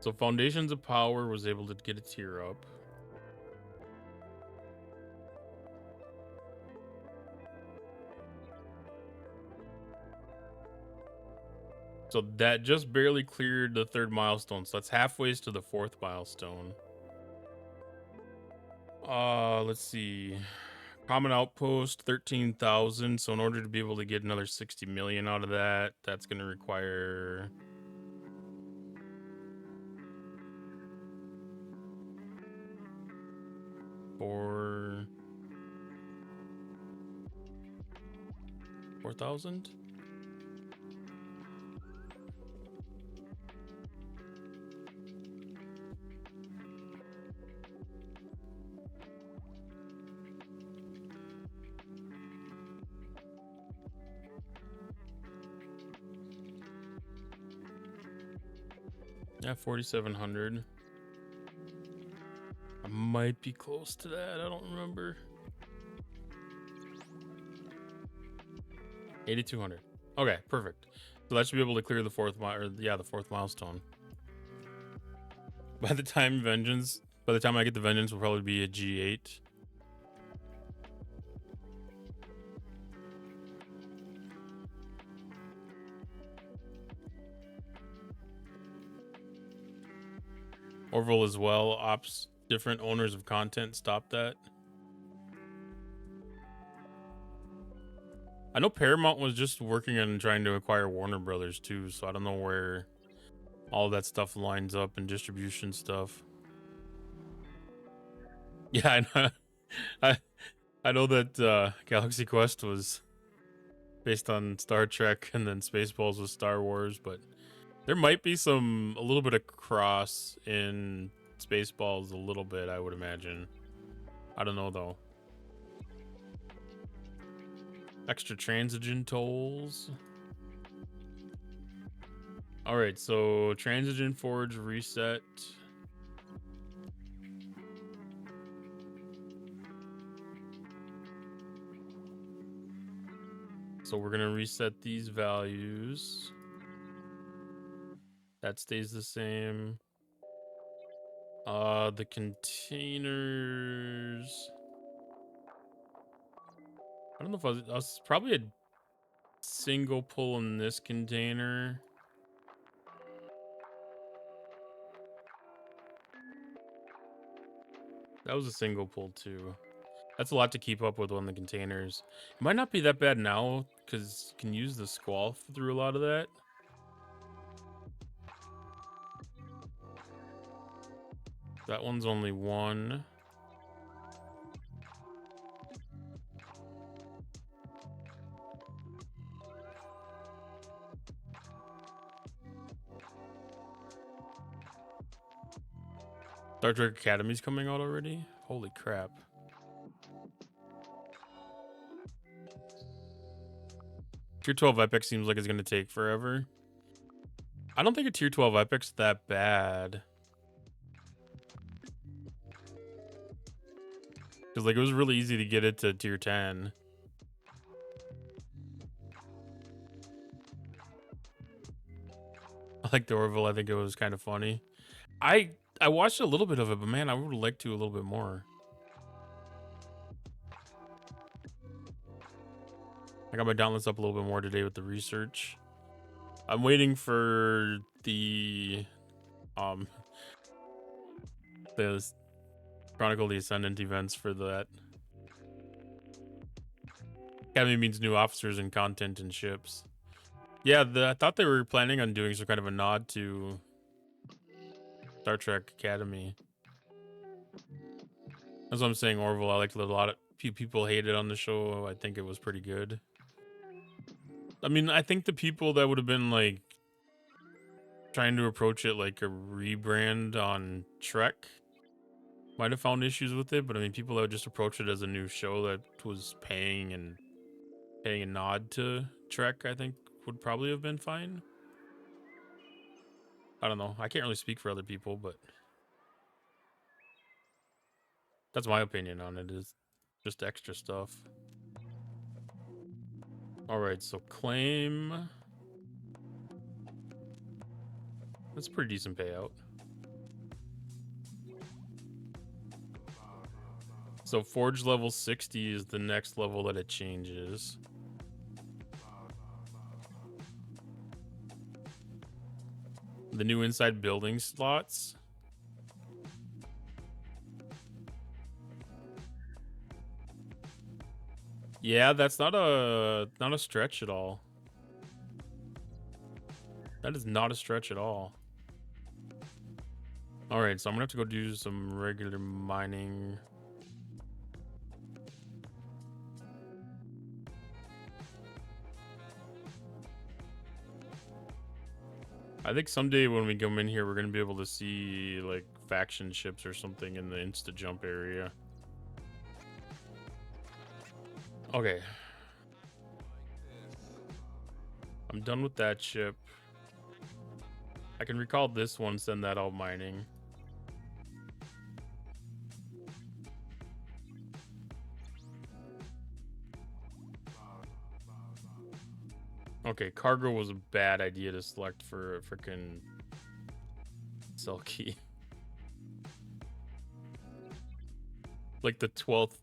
So Foundations of Power was able to get a tier up. So that just barely cleared the 3rd milestone. So that's halfway to the 4th milestone. Let's see. Common Outpost, 13,000. So in order to be able to get another 60 million out of that, that's going to require... $4,000? Yeah, 4,700. I might be close to that. I don't remember. 8,200. Okay, perfect. So that should be able to clear the 4th the 4th milestone. By the time I get the Vengeance, will probably be a G8. Orville as well. Different owners of content stop that. I know Paramount was just working on trying to acquire Warner Brothers too, so I don't know where all that stuff lines up and distribution stuff. Yeah, I know. I know that Galaxy Quest was based on Star Trek and then Spaceballs was Star Wars, but there might be a little bit of cross in Spaceballs a little bit, I would imagine. I don't know though. Extra transigen tolls. All right, so transigen forge reset. So we're gonna reset these values. That stays the same. The containers. I don't know if I was probably a single pull in this container. That was a single pull too. That's a lot to keep up with on the containers. It might not be that bad now because you can use the squall through a lot of that. That one's only one. Star Trek Academy's coming out already? Holy crap. Tier 12 Epic seems like it's going to take forever. I don't think a Tier 12 Epic's that bad. Because, like, it was really easy to get it to Tier 10. I like the Orville. I think it was kind of funny. I watched a little bit of it, but man, I would like to a little bit more. I got my dauntlets up a little bit more today with the research. I'm waiting for the Chronicle of the Ascendant events for that. Academy means new officers and content and ships. Yeah, I thought they were planning on doing some kind of a nod to Star Trek Academy. That's what I'm saying, Orville. I liked it a lot. Of people hated on the show. I think it was pretty good. I mean, I think the people that would have been like trying to approach it like a rebrand on Trek might have found issues with it, but I mean, people that would just approach it as a new show that was paying a nod to Trek, I think would probably have been fine. I don't know. I can't really speak for other people, but that's my opinion on it. Is just extra stuff. All right, so claim. That's a pretty decent payout. So Forge level 60 is the next level that it changes. The new inside building slots. Yeah, that's not a stretch at all. That is not a stretch at all. All right, so I'm gonna have to go do some regular mining. I think someday when we come in here, we're gonna be able to see like faction ships or something in the insta jump area. Okay. I'm done with that ship. I can recall this one, send that out mining. Okay, cargo was a bad idea to select for a freaking cell key. Like the 12th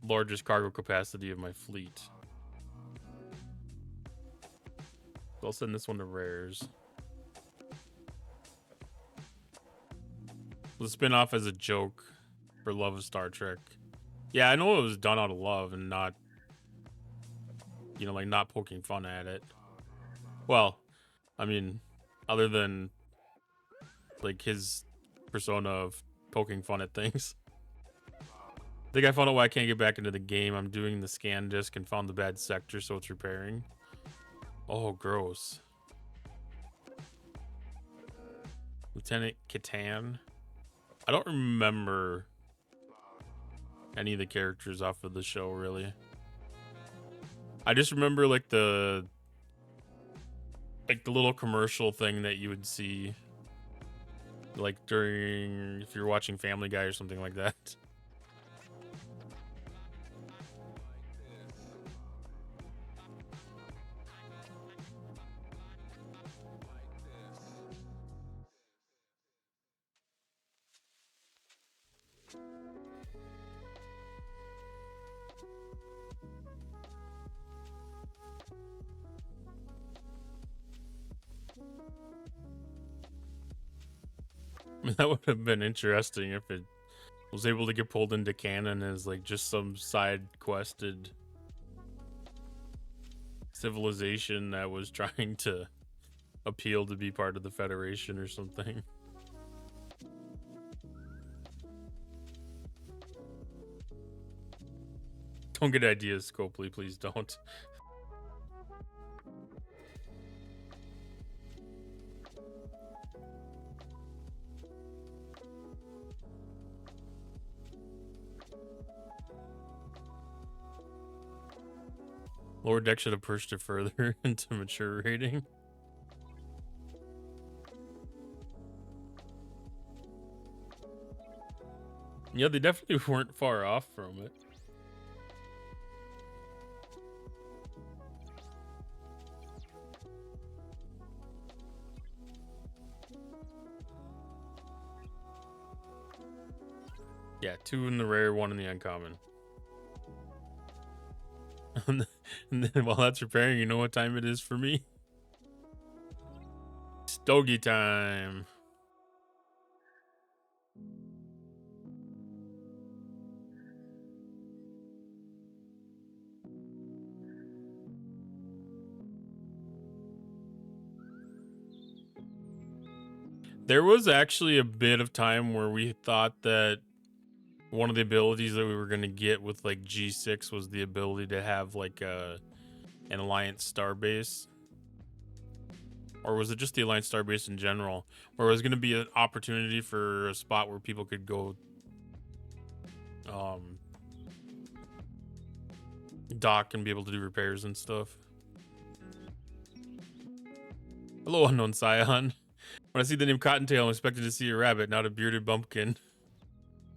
largest cargo capacity of my fleet. So I'll send this one to rares. The spin-off as a joke for love of Star Trek. Yeah, I know it was done out of love and not, you know, like not poking fun at it. Well, I mean, other than like his persona of poking fun at things. I think I found out why I can't get back into the game. I'm doing the scan disk and found the bad sector, so it's repairing. Oh, gross. Lieutenant Catan. I don't remember any of the characters off of the show, really. I just remember like the little commercial thing that you would see like during, if you're watching Family Guy or something like that. I mean, that would have been interesting if it was able to get pulled into canon as like just some side quested civilization that was trying to appeal to be part of the Federation or something. Don't get ideas, Scopely, please don't. Lower Deck should have pushed it further into mature rating. Yeah, they definitely weren't far off from it. Yeah, 2 in the rare, 1 in the uncommon. And then while that's repairing, you know what time it is for me? Stogie time. There was actually a bit of time where we thought that one of the abilities that we were going to get with like G6 was the ability to have like an Alliance Starbase. Or was it just the Alliance Starbase in general? Where it was going to be an opportunity for a spot where people could go dock and be able to do repairs and stuff. Hello, Unknown Scion. When I see the name Cottontail, I'm expected to see a rabbit, not a bearded bumpkin.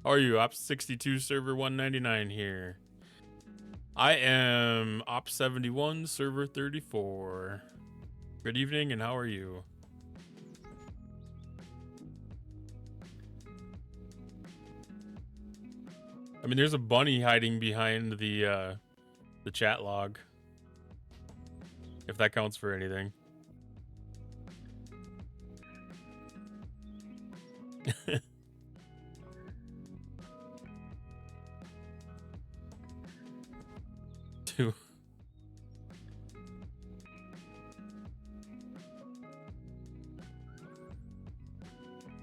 How are you? Ops 62, server 199 here. I am Ops 71, server 34. Good evening, and how are you? I mean, there's a bunny hiding behind the chat log. If that counts for anything. Two.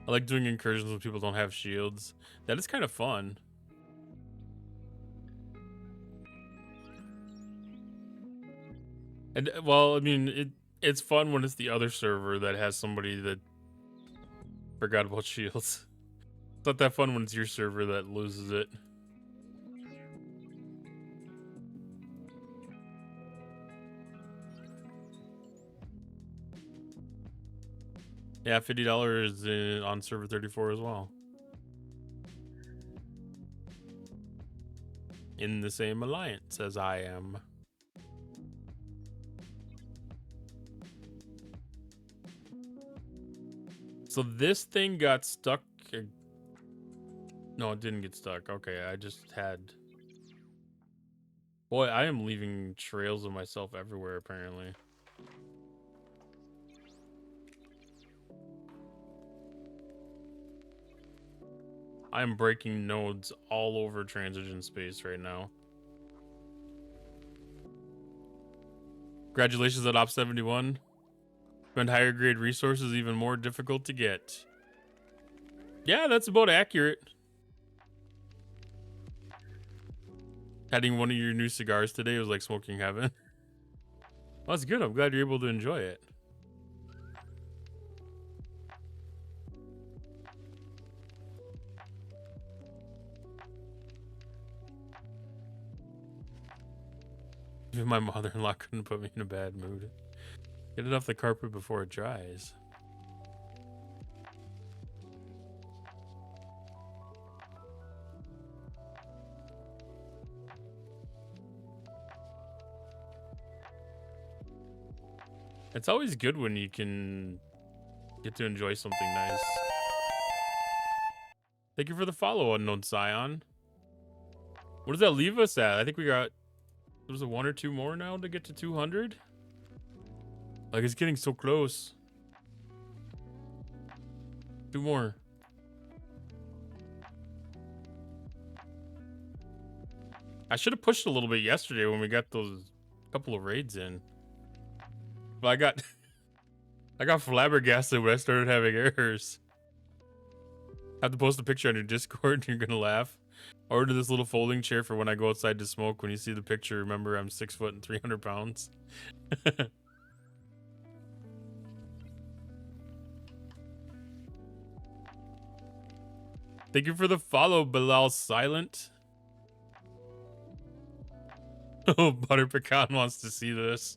I like doing incursions when people don't have shields. That is kind of fun. And well, I mean, it's fun when it's the other server that has somebody that forgot about shields. It's not that fun when it's your server that loses it. Yeah, $50 on server 34 as well. In the same alliance as I am. So this thing got stuck. No, it didn't get stuck. Okay, I just had... Boy, I am leaving trails of myself everywhere, apparently. I'm breaking nodes all over transition space right now. Congratulations at Op 71. Spend higher grade resources even more difficult to get. Yeah, that's about accurate. Having one of your new cigars today was like smoking heaven. Well, that's good. I'm glad you're able to enjoy it. Even my mother-in-law couldn't put me in a bad mood. Get it off the carpet before it dries. It's always good when you can get to enjoy something nice. Thank you for the follow, Unknown Scion. What does that leave us at? I think we got There's a 1 or 2 more now to get to 200. Like, it's getting so close. 2 more. I should have pushed a little bit yesterday when we got those couple of raids in. But I got flabbergasted when I started having errors. I have to post a picture on your Discord and you're gonna laugh. I ordered this little folding chair for when I go outside to smoke. When you see the picture, remember I'm 6 foot and 300 pounds. Thank you for the follow, Bilal Silent. Oh, Butter Pecan wants to see this.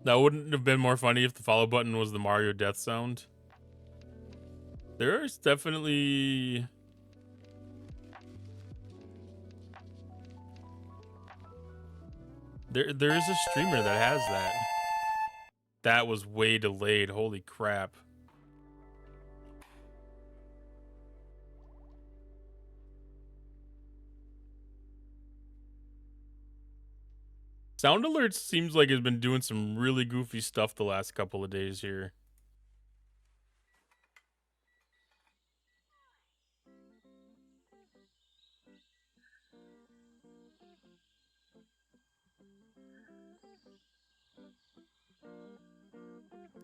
That wouldn't have been more funny if the follow button was the Mario death sound. There's definitely... There is a streamer that has that. That was way delayed. Holy crap. Sound Alerts seems like it's been doing some really goofy stuff the last couple of days here.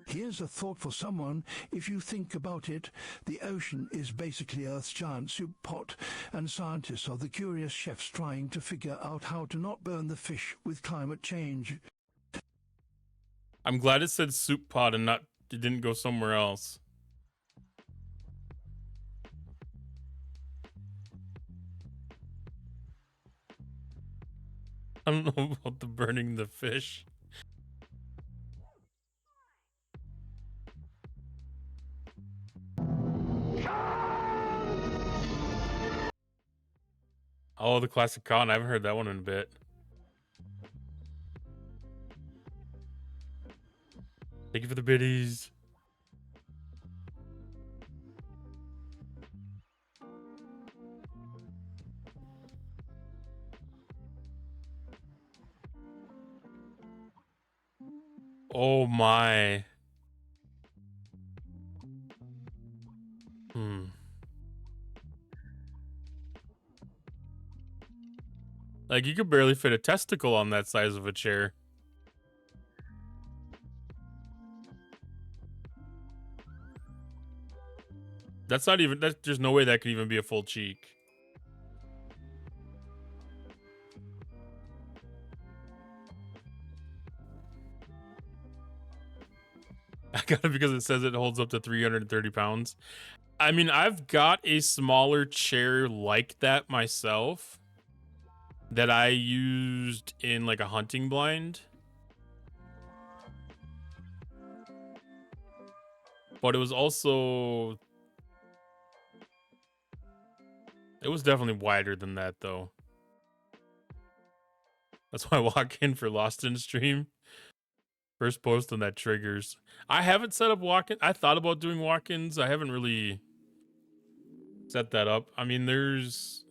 Here's a thought for someone. If you think about it, the ocean is basically Earth's giant soup pot, and scientists are the curious chefs trying to figure out how to not burn the fish with climate change. I'm glad it said soup pot and it didn't go somewhere else. I don't know about the burning the fish. Oh, the classic con. I haven't heard that one in a bit. Thank you for the biddies. Oh my. Like, you could barely fit a testicle on that size of a chair. That's not even... There's no way that could even be a full cheek. I got it because it says it holds up to 330 pounds. I mean, I've got a smaller chair like that myself that I used in like a hunting blind. But it was also... It was definitely wider than that, though. That's why I walk in for Lost in Stream. First post on that triggers. I haven't set up walk-in. I thought about doing walk-ins. I haven't really set that up. I mean, there's...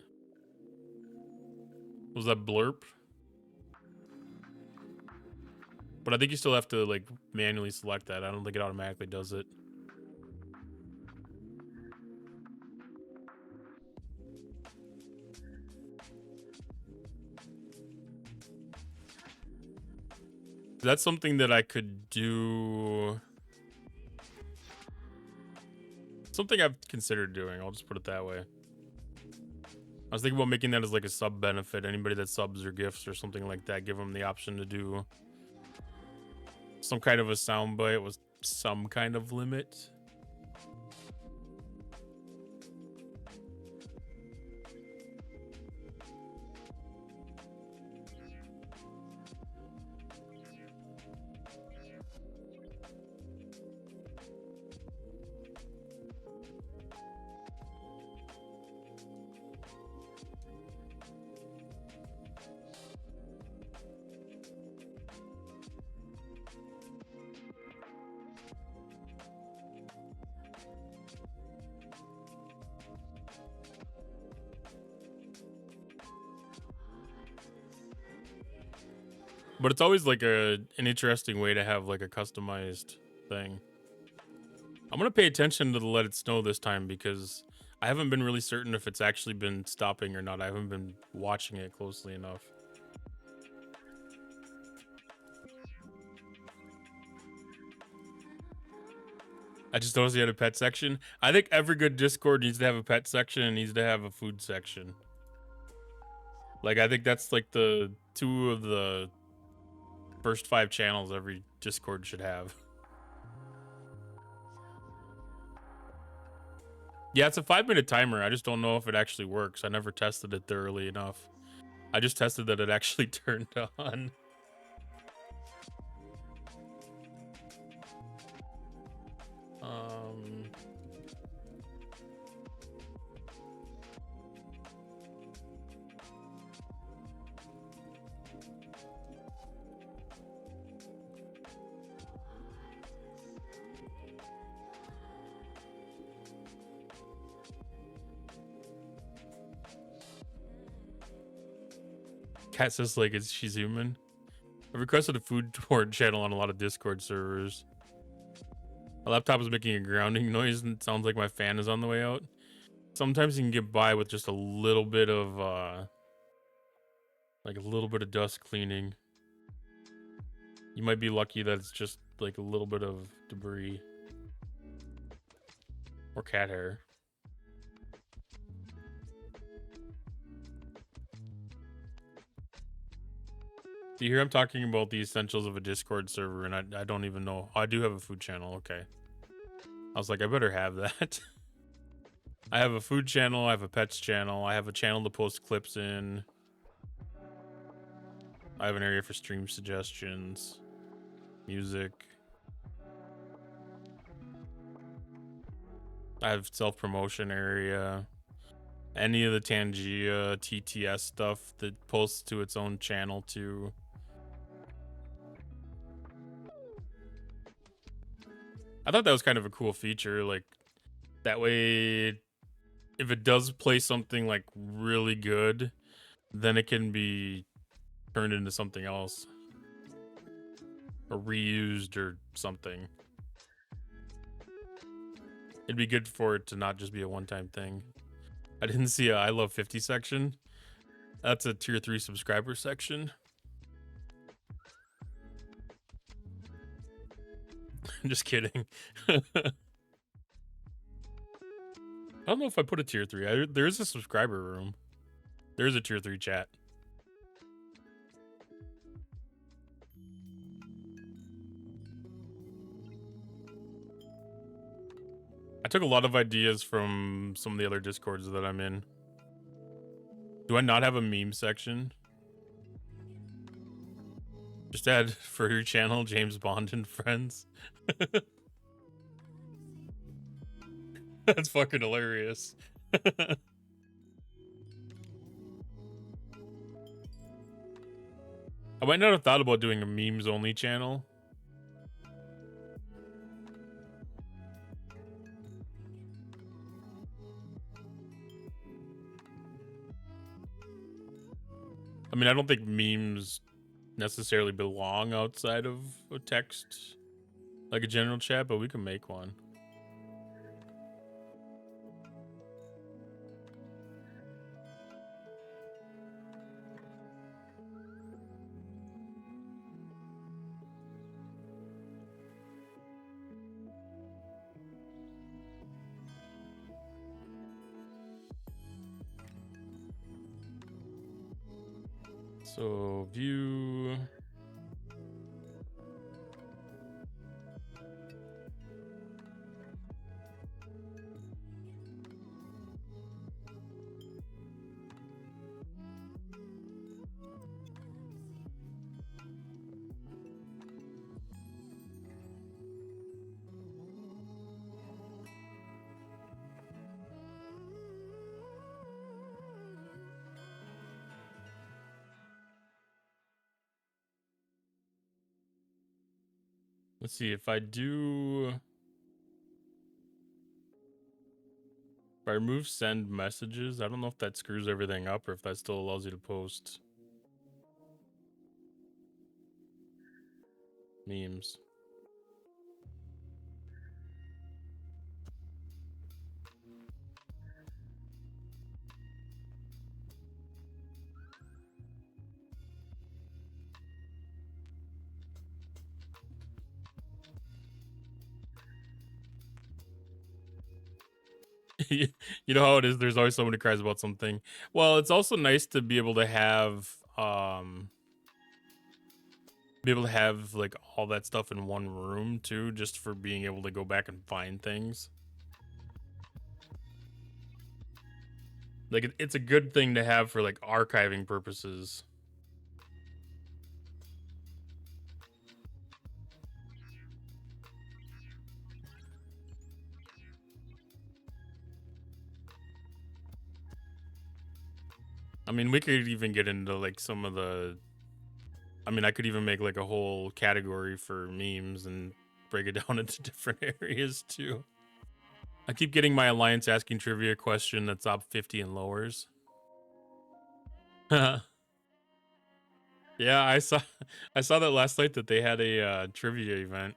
Was that blurp? But I think you still have to, like, manually select that. I don't think it automatically does it. That's something that I could do. Something I've considered doing. I'll just put it that way. I was thinking about making that as like a sub benefit. Anybody that subs or gifts or something like that, give them the option to do some kind of a soundbite with some kind of limit. But it's always like an interesting way to have like a customized thing. I'm gonna pay attention to the Let It Snow this time because I haven't been really certain if it's actually been stopping or not. I haven't been watching it closely enough. I just noticed you had a pet section. I think every good Discord needs to have a pet section and needs to have a food section. Like, I think that's like the 2 of the first 5 channels every Discord should have. Yeah, it's a 5-minute timer. I just don't know if it actually works. I never tested it thoroughly enough. I just tested that it actually turned on. Cat says like she's human. I requested a food tour channel on a lot of Discord servers. My laptop is making a grounding noise and it sounds like my fan is on the way out. Sometimes you can get by with just a little bit of like a little bit of dust cleaning. You might be lucky that it's just like a little bit of debris or cat hair. Do you hear I'm talking about the essentials of a Discord server and I don't even know. Oh, I do have a food channel. Okay. I was like, I better have that. I have a food channel. I have a pets channel. I have a channel to post clips in. I have an area for stream suggestions, music. I have self-promotion area. Any of the Tangia TTS stuff that posts to its own channel too. I thought that was kind of a cool feature. Like, that way, if it does play something like really good, then it can be turned into something else. Or reused or something. It'd be good for it to not just be a one-time thing. I didn't see a I Love 50 section. That's a tier 3 subscriber section. Just kidding. I don't know if I put a tier 3. There is a subscriber room. There is a tier 3 chat. I took a lot of ideas from some of the other Discords that I'm in. Do I not have a meme section? Just add for your channel, James Bond and friends. That's fucking hilarious. I might not have thought about doing a memes only channel. I mean, I don't think memes necessarily belong outside of a text, like a general chat, but we can make one. So view. Let's see if I remove send messages, I don't know if that screws everything up or if that still allows you to post. memes. You know how it is, there's always someone who cries about something. Well, it's also nice to be able to have like all that stuff in one room too, just for being able to go back and find things. Like it's a good thing to have for like archiving purposes. I mean, we could even get into like some of the, I mean, I could even make like a whole category for memes and break it down into different areas too. I keep getting my alliance asking trivia question that's up 50 and lowers. Yeah, I saw that last night that they had a trivia event.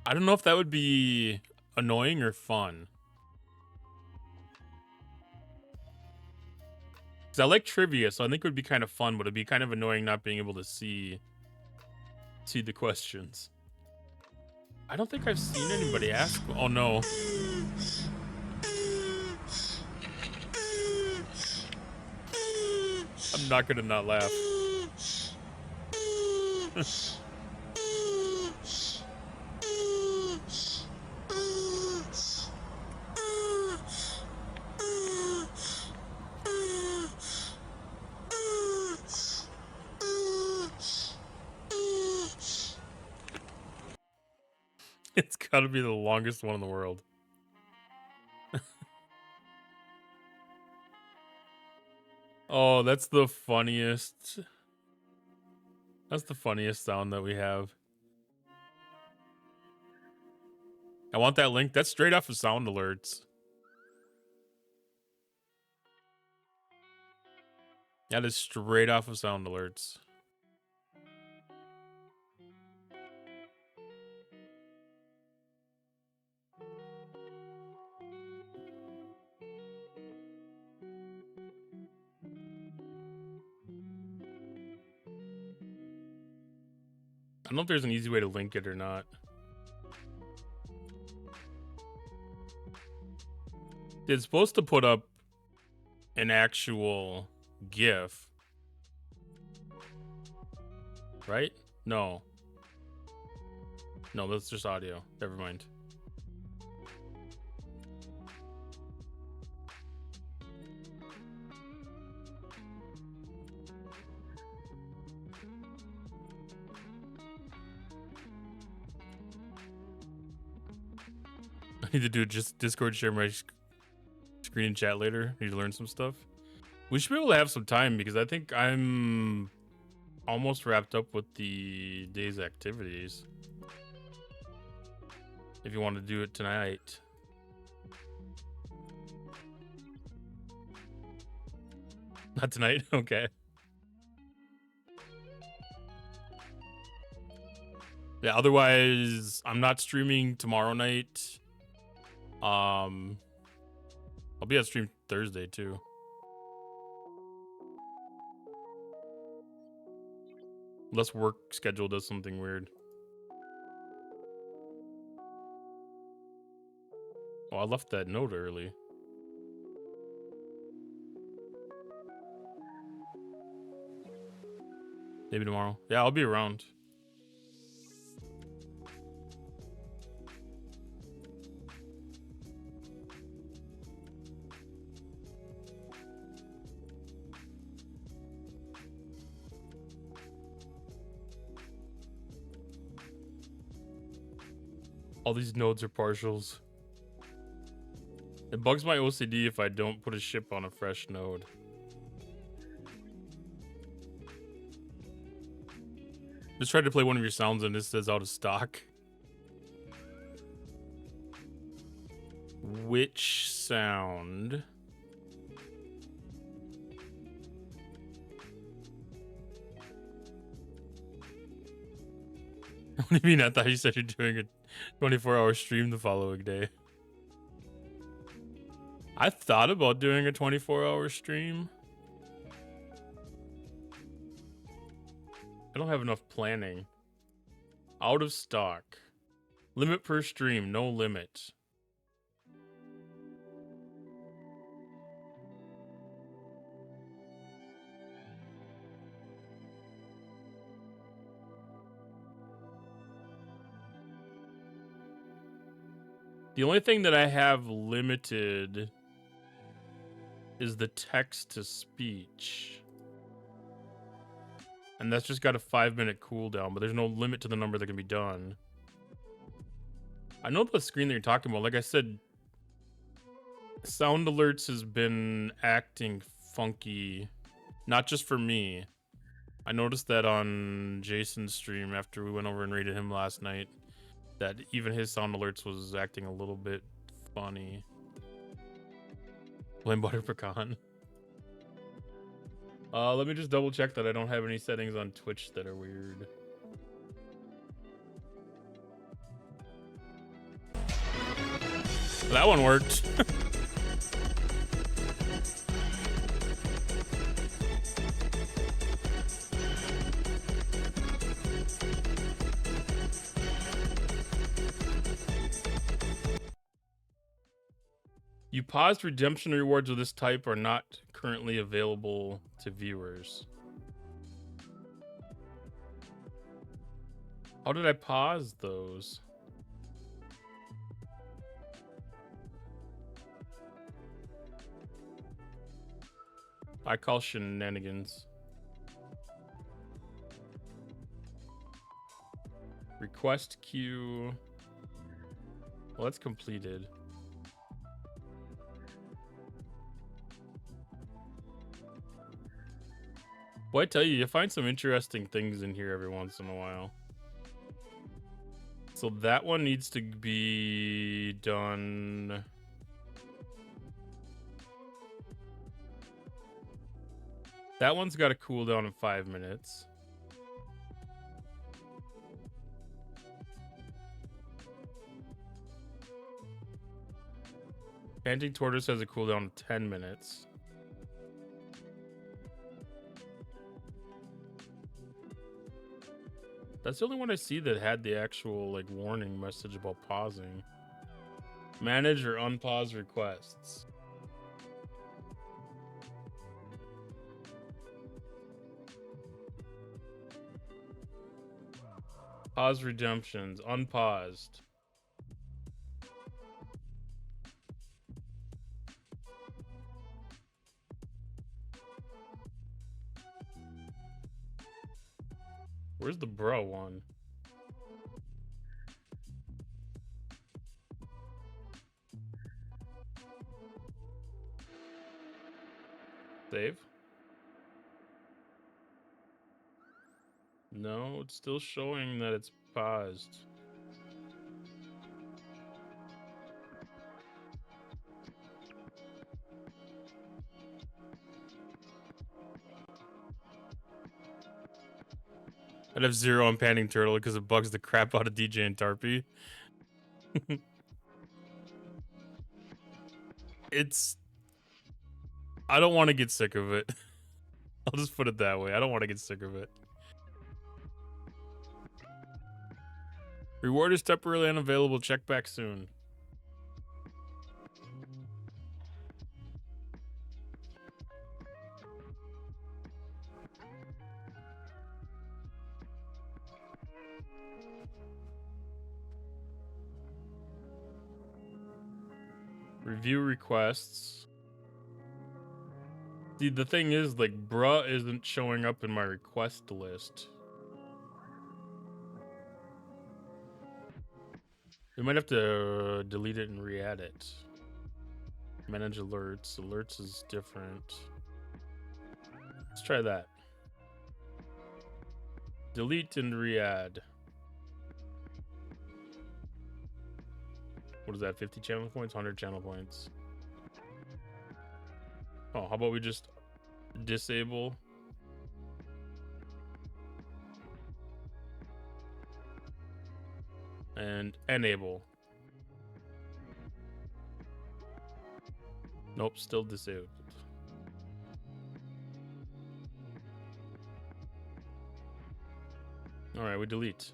I don't know if that would be annoying or fun. Cause I like trivia, so I think it would be kind of fun, but it'd be kind of annoying not being able to see the questions. I don't think I've seen anybody ask. Oh no. I'm not gonna not laugh. It's gotta be the longest one in the world. Oh, that's the funniest. That's the funniest sound that we have. I want that link. That's straight off of sound alerts. That is straight off of sound alerts. I don't know if there's an easy way to link it or not. It's supposed to put up an actual GIF. Right? No. No, that's just audio. Never mind. I need to do just Discord share my screen and chat later. Need to learn some stuff. We should be able to have some time because I think I'm almost wrapped up with the day's activities. If you want to do it tonight. Not tonight? Okay. Yeah, otherwise, I'm not streaming tomorrow night. I'll be at stream Thursday too. Unless work schedule does something weird. Oh, I left that note early. Maybe tomorrow. Yeah, I'll be around. All these nodes are partials. It bugs my OCD if I don't put a ship on a fresh node. Just tried to play one of your sounds and it says out of stock. Which sound? What do you mean? I thought you said you're doing a 24-hour stream the following day. I thought about doing a 24-hour stream. I don't have enough planning. Out of stock. Limit per stream, no limit. The only thing that I have limited is the text to speech. And that's just got a 5-minute cooldown, but there's no limit to the number that can be done. I know the screen that you're talking about. Like I said, Sound Alerts has been acting funky, not just for me. I noticed that on Jason's stream after we went over and raided him last night, that even his Sound Alerts was acting a little bit funny. Blame Butter Pecan. Let me just double check that I don't have any settings on Twitch that are weird. That one worked. You paused redemption rewards of this type are not currently available to viewers. How did I pause those? I call shenanigans. Request queue. Well, that's completed. Well, I tell you, you find some interesting things in here every once in a while. So that one needs to be done. That one's got a cooldown of 5 minutes. Panting Tortoise has a cooldown of 10 minutes. That's the only one I see that had the actual like warning message about pausing. Manage or unpause requests. Pause redemptions, unpaused. Where's the bro one? Save? No, it's still showing that it's paused. I'd have 0 on Panting Turtle because it bugs the crap out of DJ and Tarpy. I don't want to get sick of it. I'll just put it that way. I don't want to get sick of it. Reward is temporarily unavailable. Check back soon. Review requests. See, the thing is, like, bruh isn't showing up in my request list. We might have to delete it and re-add it. Manage alerts. Alerts is different. Let's try that. Delete and re-add. What is that? 50 channel points, 100 channel points. Oh, how about we just disable? And enable. Nope, still disabled. All right, we delete.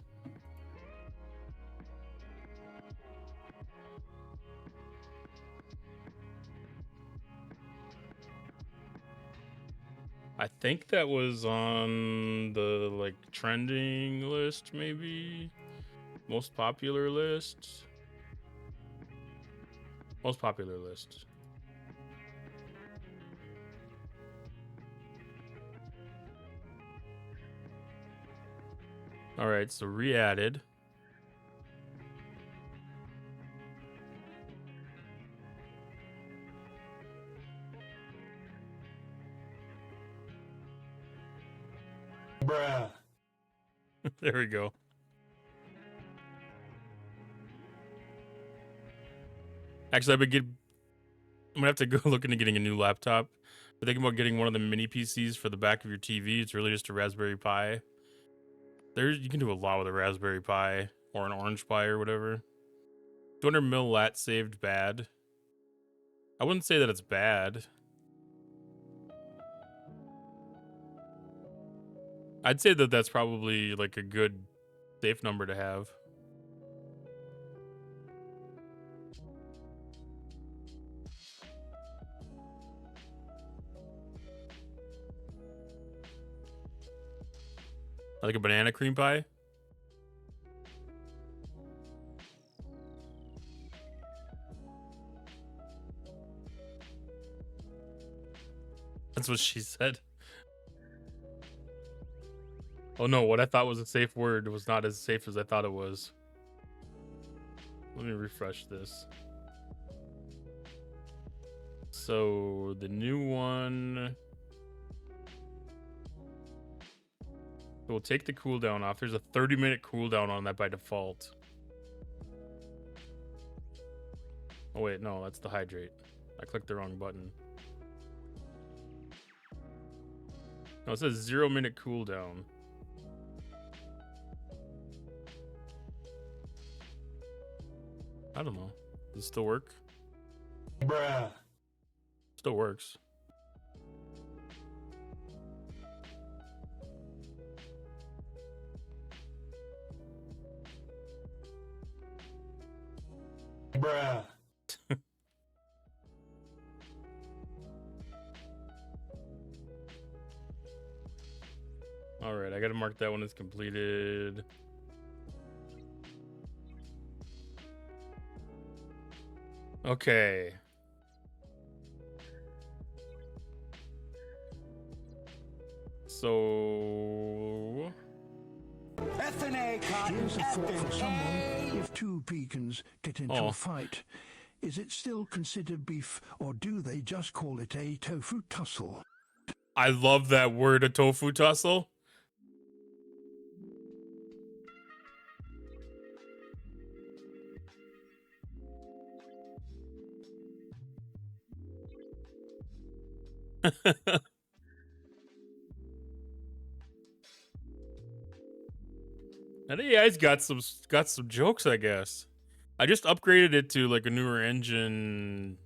I think that was on the like trending list, maybe most popular list. Most popular list. All right, so re-added. Bruh. There we go. Actually, I'm gonna have to go look into getting a new laptop. I'm thinking about getting one of the mini PCs for the back of your TV. It's really just a Raspberry Pi. You can do a lot with a Raspberry Pi or an Orange Pi or whatever. 200 mil lat saved bad. I wouldn't say that it's bad. I'd say that that's probably like a good safe number to have. Like a banana cream pie? That's what she said. Oh no, what I thought was a safe word was not as safe as I thought it was. Let me refresh this. So the new one. We'll take the cooldown off. There's a 30-minute cooldown on that by default. Oh wait, no, that's the hydrate. I clicked the wrong button. No, it says 0-minute cooldown. I don't know. Does it still work? Bruh. Still works. Bruh. All right, I gotta mark that one as completed. Okay. So Here's a thought for someone. If two pecans get into a fight, is it still considered beef, or do they just call it a tofu tussle? I love that word, a tofu tussle. And AI's got some jokes, I guess. I just upgraded it to like a newer engine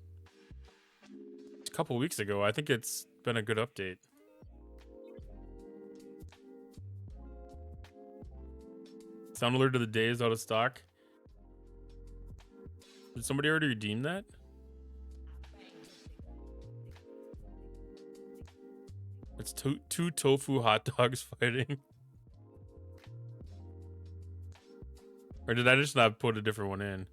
a couple weeks ago. I think it's been a good update. Sound alert of the day is out of stock. Did somebody already redeem that? It's two tofu hot dogs fighting. Or did I just not put a different one in?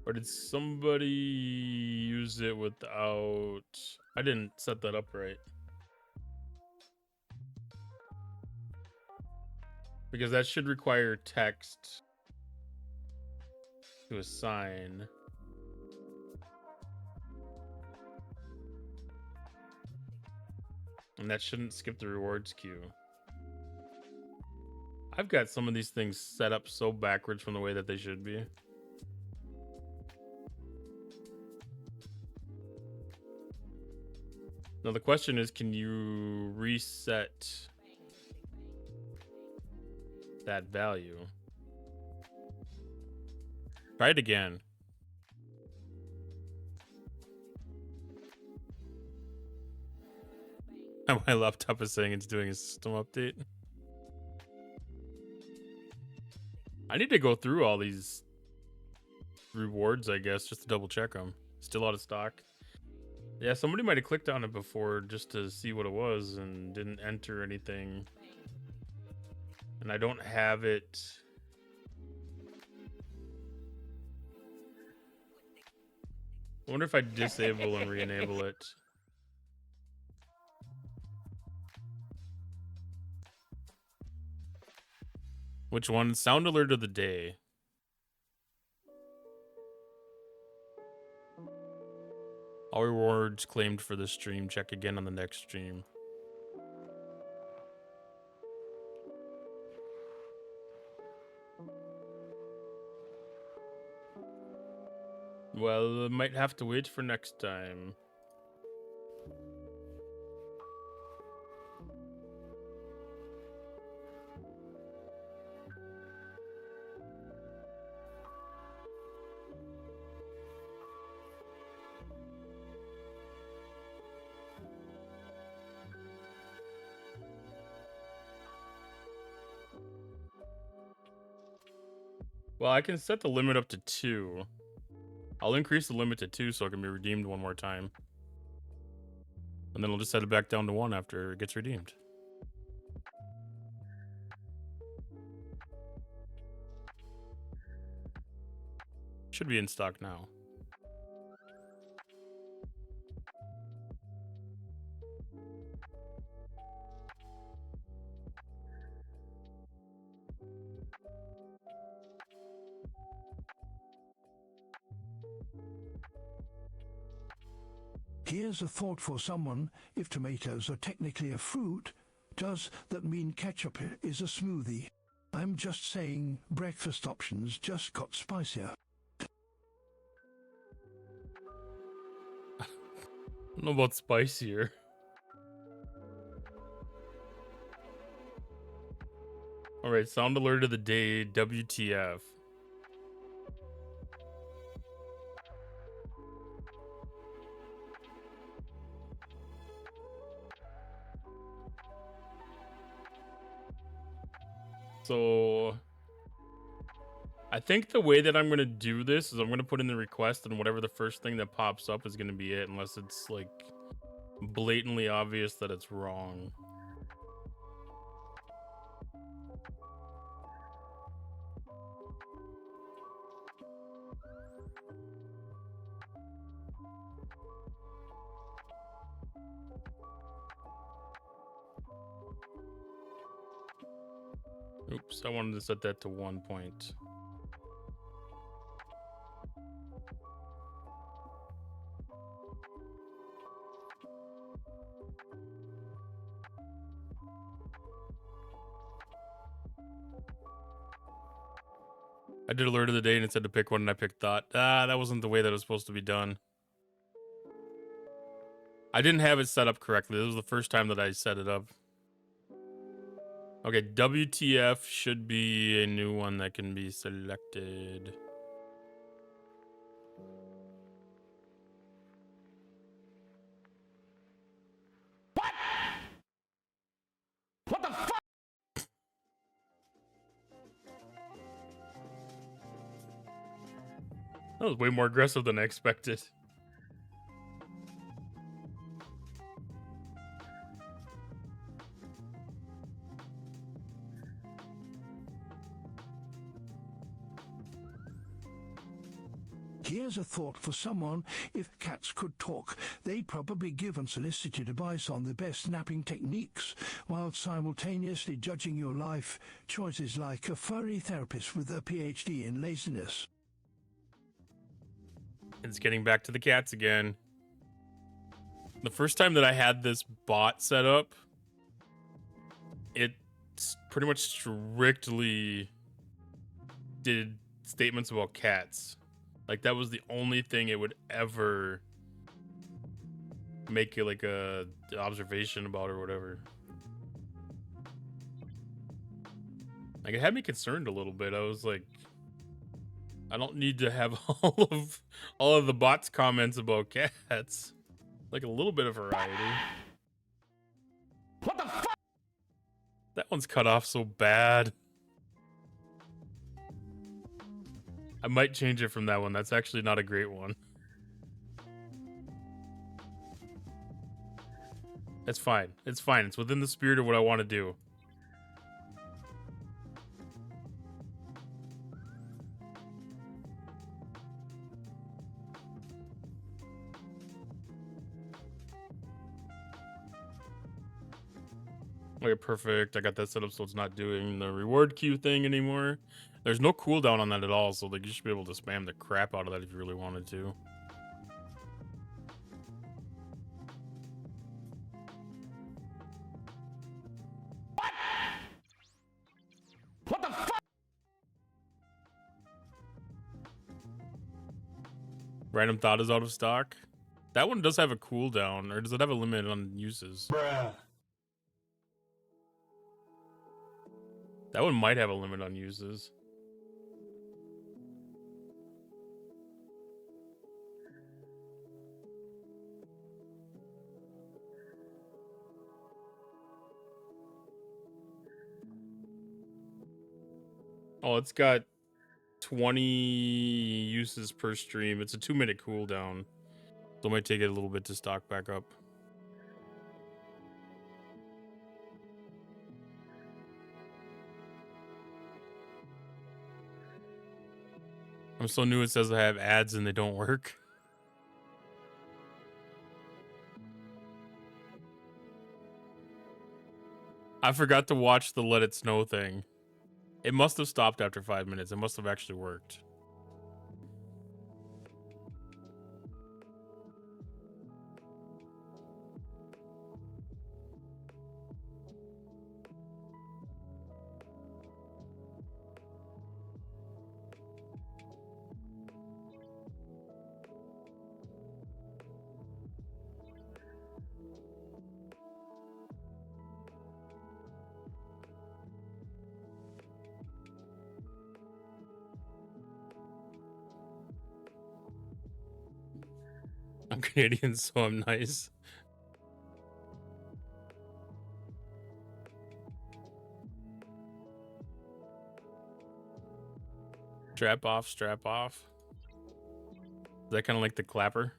Or did somebody use it without... I didn't set that up right. Because that should require text. to assign. And that shouldn't skip the rewards queue. I've got some of these things set up so backwards from the way that they should be. Now the question is, can you reset that value? Try it again. My laptop is saying it's doing a system update. I need to go through all these rewards, I guess, just to double check them. Still out of stock. Yeah, somebody might have clicked on it before just to see what it was and didn't enter anything. And I don't have it. I wonder if I disable and re-enable it. Which one? Sound alert of the day. All rewards claimed for this stream. Check again on the next stream. Well, I might have to wait for next time. Well, I can set the limit up to 2. I'll increase the limit to 2 so it can be redeemed one more time. And then I'll just set it back down to 1 after it gets redeemed. Should be in stock now. Here's a thought for someone. If tomatoes are technically a fruit, does that mean ketchup is a smoothie? I'm just saying breakfast options just got spicier. I don't know about spicier. Alright, sound alert of the day, WTF. So I think the way that I'm going to do this is I'm going to put in the request and whatever the first thing that pops up is going to be it, unless it's like blatantly obvious that it's wrong. Oops, I wanted to set that to 1 point. I did alert of the day and it said to pick one and I picked thought. That wasn't the way that it was supposed to be done. I didn't have it set up correctly. This was the first time that I set it up. Okay, WTF should be a new one that can be selected. What? What the fuck? That was way more aggressive than I expected. Here's a thought for someone. If cats could talk, they'd probably give unsolicited advice on the best napping techniques, while simultaneously judging your life choices like a furry therapist with a PhD in laziness. It's getting back to the cats again. The first time that I had this bot set up, it pretty much strictly did statements about cats. Like, that was the only thing it would ever make it like a observation about or whatever. Like, it had me concerned a little bit. I was like, I don't need to have all of the bots' comments about cats. Like, a little bit of variety. What the fuck? That one's cut off so bad. I might change it from that one. That's actually not a great one. It's fine. It's fine. It's within the spirit of what I want to do. Okay, perfect. I got that set up so it's not doing the reward queue thing anymore. There's no cooldown on that at all, so like you should be able to spam the crap out of that if you really wanted to. What the fuck? Random thought is out of stock. That one does have a cooldown, or does it have a limit on uses? Bruh. That one might have a limit on uses. Oh, it's got 20 uses per stream. It's a 2-minute cooldown. So it might take it a little bit to stock back up. I'm so new it says I have ads and they don't work. I forgot to watch the Let It Snow thing. It must have stopped after 5 minutes. It must have actually worked. I'm Canadian, so I'm nice. Strap off, strap off. Is that kind of like the clapper?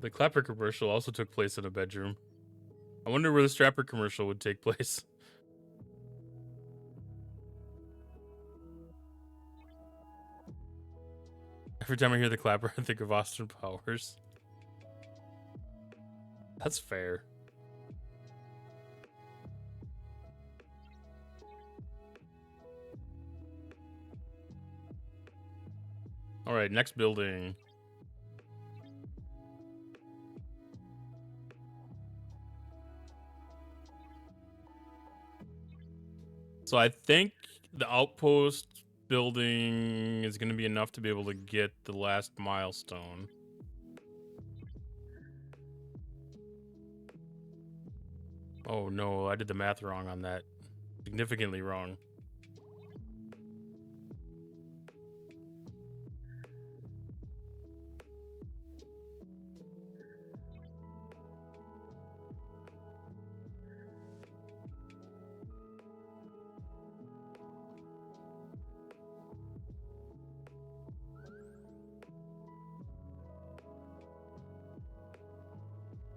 The clapper commercial also took place in a bedroom. I wonder where the strapper commercial would take place. Every time I hear the clapper, I think of Austin Powers. That's fair. All right, next building. So I think the outpost building is going to be enough to be able to get the last milestone. Oh no, I did the math wrong on that. Significantly wrong.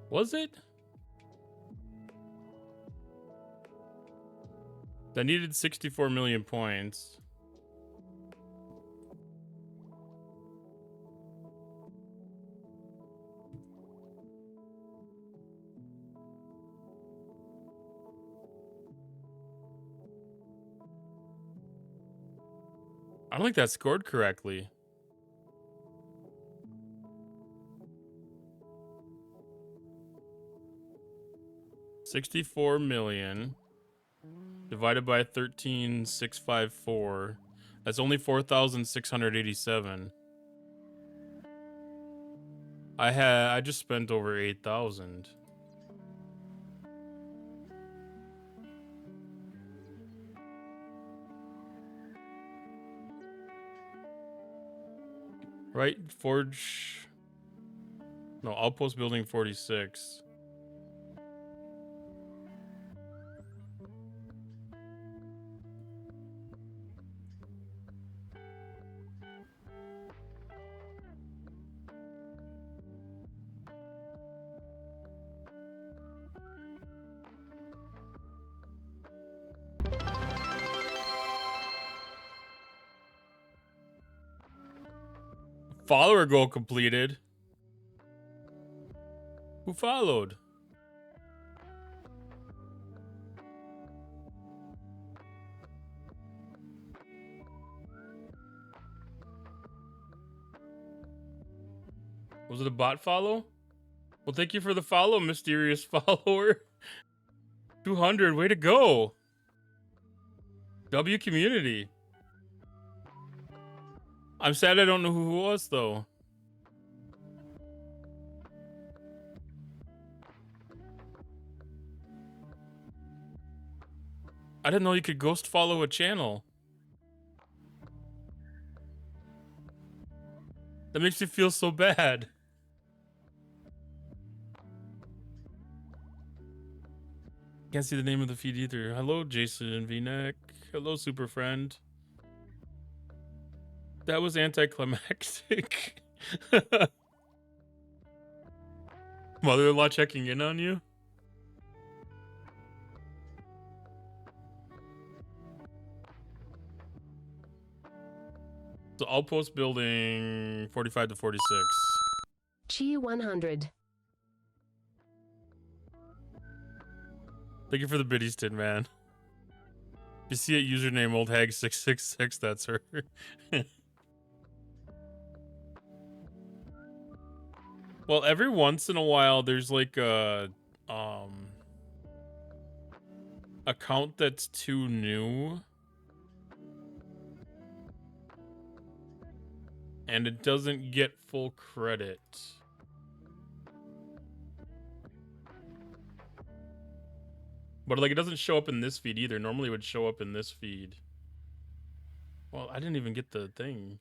Was it? That needed 64 million points. I don't think that scored correctly. $64 million divided by 13,654. That's only 4,687. I just spent over 8,000. Right, Forge. No, Outpost Building 46. Follower goal completed. Who followed? Was it a bot follow? Well, thank you for the follow, mysterious follower. 200, way to go. W community. I'm sad I don't know who it was, though. I didn't know you could ghost follow a channel. That makes me feel so bad. Can't see the name of the feed either. Hello, Jason V-Neck. Hello, super friend. That was anticlimactic. Mother-in-law checking in on you? So Outpost Building 45 to 46. G100. Thank you for the biddies, Tin Man. You see it, username oldhag666, that's her. Well, every once in a while there's like a account that's too new and it doesn't get full credit. But like it doesn't show up in this feed either. Normally it would show up in this feed. Well, I didn't even get the thing.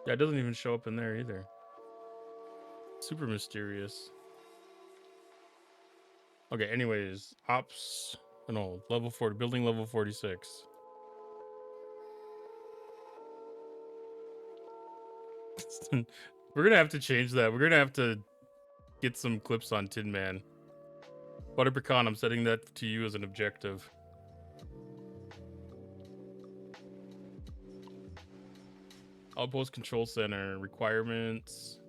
Yeah, it doesn't even show up in there either. Super mysterious. Okay, anyways, ops, no, level 40, building level 46. We're gonna have to change that. We're gonna have to get some clips on Tin Man. Butterpecan, I'm setting that to you as an objective. Outpost Control Center, requirements.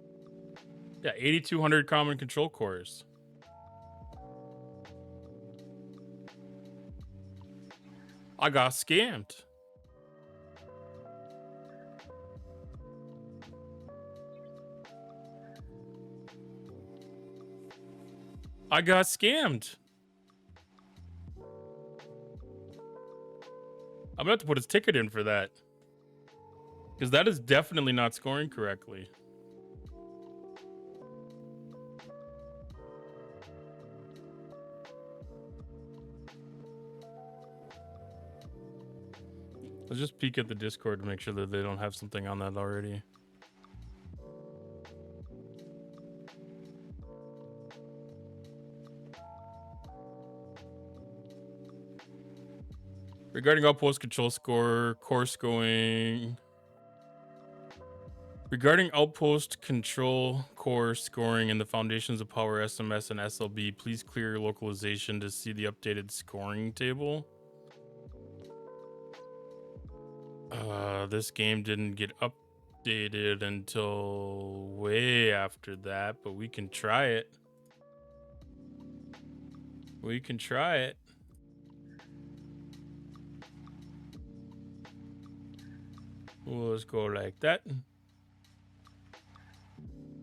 Yeah, 8,200 common control cores. I got scammed. I got scammed. I'm gonna have to put his ticket in for that. Because that is definitely not scoring correctly. Let's just peek at the Discord to make sure that they don't have something on that already. Regarding outpost control score, course going Regarding outpost control core scoring and the foundations of power SMS and SLB, please clear your localization to see the updated scoring table. This game didn't get updated until way after that, but we can try it. We can try it. We'll just go like that.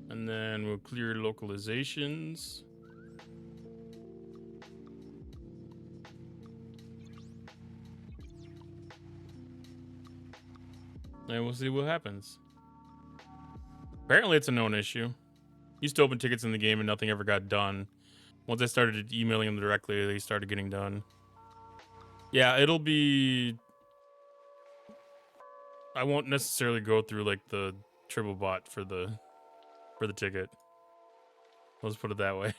And then we'll clear localizations. And we'll see what happens. Apparently it's a known issue. Used to open tickets in the game and nothing ever got done. Once I started emailing them directly, they started getting done. Yeah, it'll be... I won't necessarily go through like the triple bot for the ticket. Let's put it that way.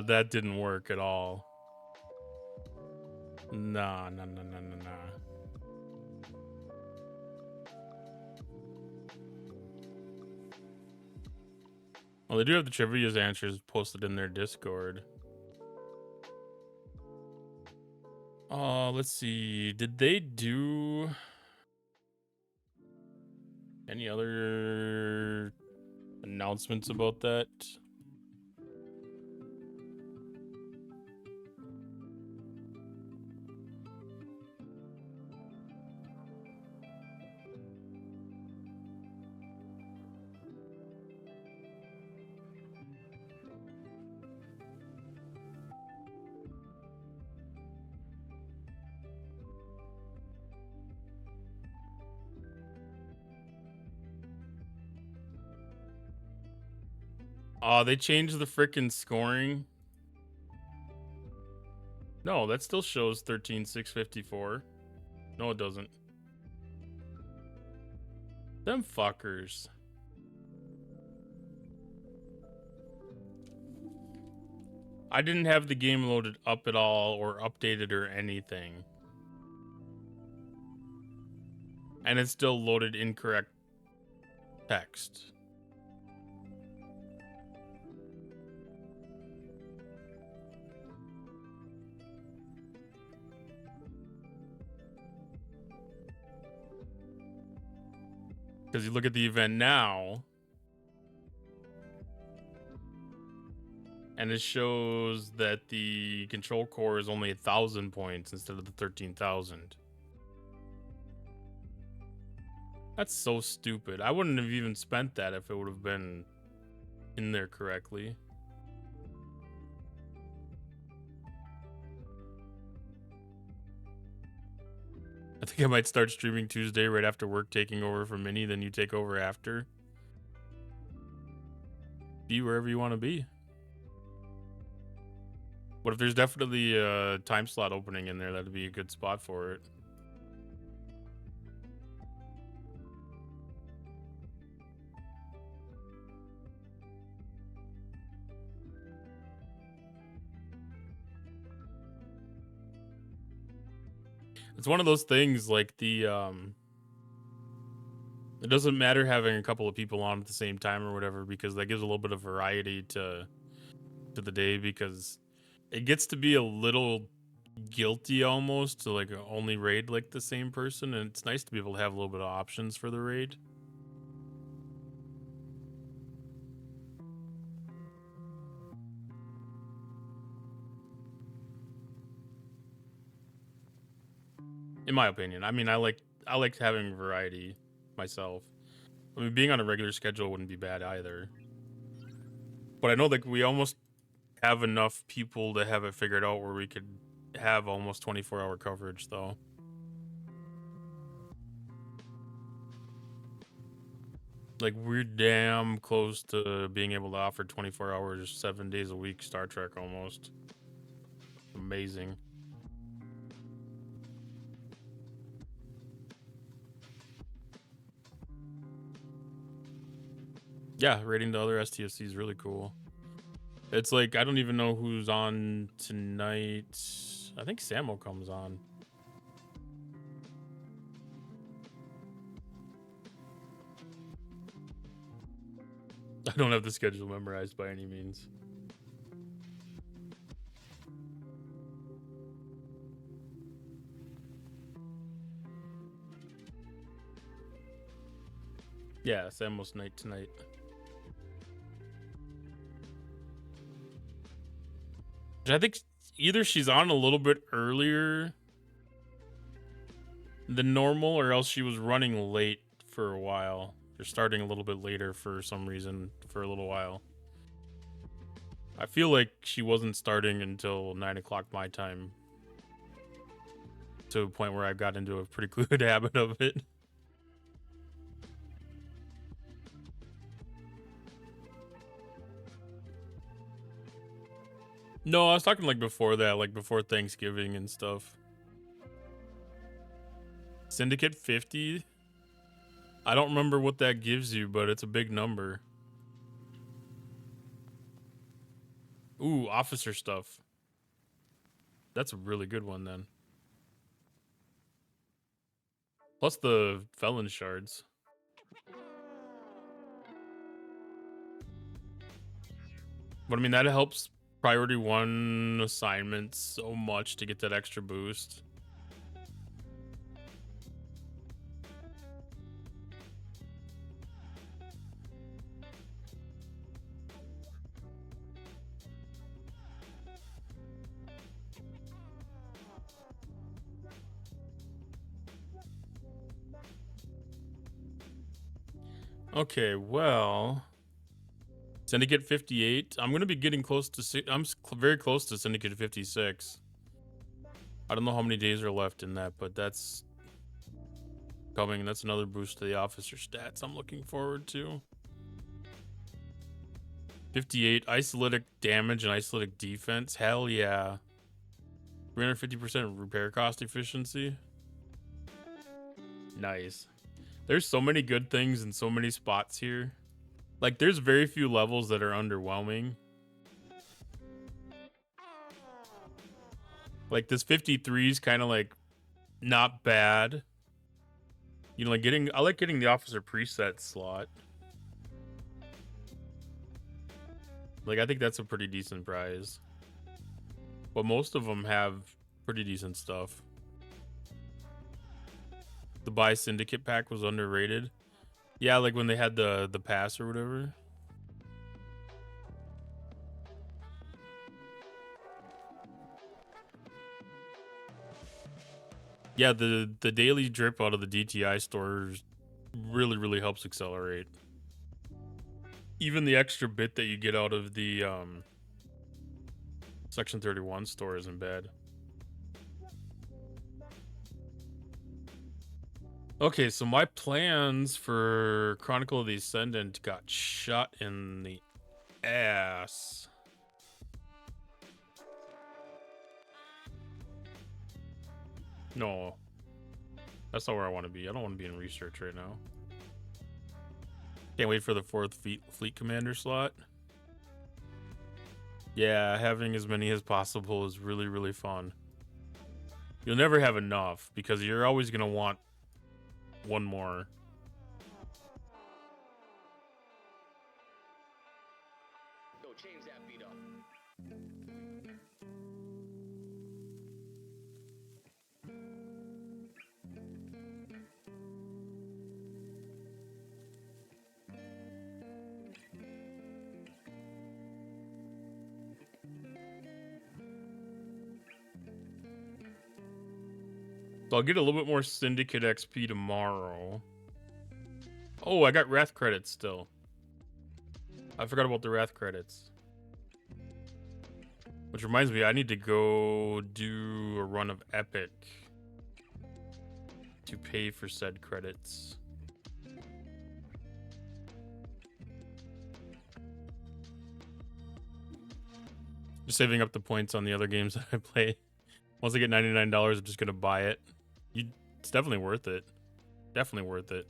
That didn't work at all. Nah. Well, they do have the trivia answers posted in their Discord. Let's see. Did they do any other announcements about that? They changed the frickin' scoring. No, that still shows 13,654. No, it doesn't. Them fuckers. I didn't have the game loaded up at all or updated or anything. And it still loaded incorrect text. Because you look at the event now, and it shows that the control core is only 1,000 points instead of the 13,000. That's so stupid. I wouldn't have even spent that if it would have been in there correctly. I think I might start streaming Tuesday right after work, taking over from Minnie, then you take over after. Be wherever you want to be. But if there's definitely a time slot opening in there, that'd be a good spot for it. It's one of those things like the it doesn't matter having a couple of people on at the same time or whatever, because that gives a little bit of variety to the day, because it gets to be a little guilty almost to like only raid like the same person, and it's nice to be able to have a little bit of options for the raid. In my opinion. I mean, I like having variety myself. I mean, being on a regular schedule wouldn't be bad either. But I know like we almost have enough people to have it figured out where we could have almost 24-hour coverage though. Like we're damn close to being able to offer 24 hours, 7 days a week Star Trek almost. Amazing. Yeah, rating the other STFC is really cool. It's like, I don't even know who's on tonight. I think Samo comes on. I don't have the schedule memorized by any means. Yeah, Samo's night tonight. I think either she's on a little bit earlier than normal, or else she was running late for a while. Or starting a little bit later for some reason for a little while. I feel like she wasn't starting until 9 o'clock my time. To a point where I got into a pretty good habit of it. No, I was talking like before that, like before Thanksgiving and stuff. Syndicate 50? I don't remember what that gives you, but it's a big number. Ooh, officer stuff. That's a really good one then. Plus the felon shards. But I mean, that helps priority 1 assignments so much to get that extra boost. Okay, well, Syndicate 58. I'm gonna be getting close to. I'm very close to Syndicate 56. I don't know how many days are left in that, but that's coming. That's another boost to the officer stats I'm looking forward to. 58 isolatic damage and isolatic defense. Hell yeah. 350% repair cost efficiency. Nice. There's so many good things in so many spots here. Like, there's very few levels that are underwhelming. Like, this 53 is kind of like not bad. You know, like I like getting the officer preset slot. Like, I think that's a pretty decent prize. But most of them have pretty decent stuff. The buy syndicate pack was underrated. Yeah, like when they had the pass or whatever. Yeah, the daily drip out of the DTI stores really helps accelerate. Even the extra bit that you get out of the Section 31 store isn't bad. Okay, so my plans for Chronicle of the Ascendant got shot in the ass. No. That's not where I want to be. I don't want to be in research right now. Can't wait for the 4th Fleet Commander slot. Yeah, having as many as possible is really fun. You'll never have enough because you're always going to want one more. Go change that beat up. So I'll get a little bit more Syndicate XP tomorrow. Oh, I got Wrath credits still. I forgot about the Wrath credits. Which reminds me, I need to go do a run of Epic to pay for said credits. Just saving up the points on the other games that I play. Once I get $99, I'm just gonna buy it. It's definitely worth it. Definitely worth it.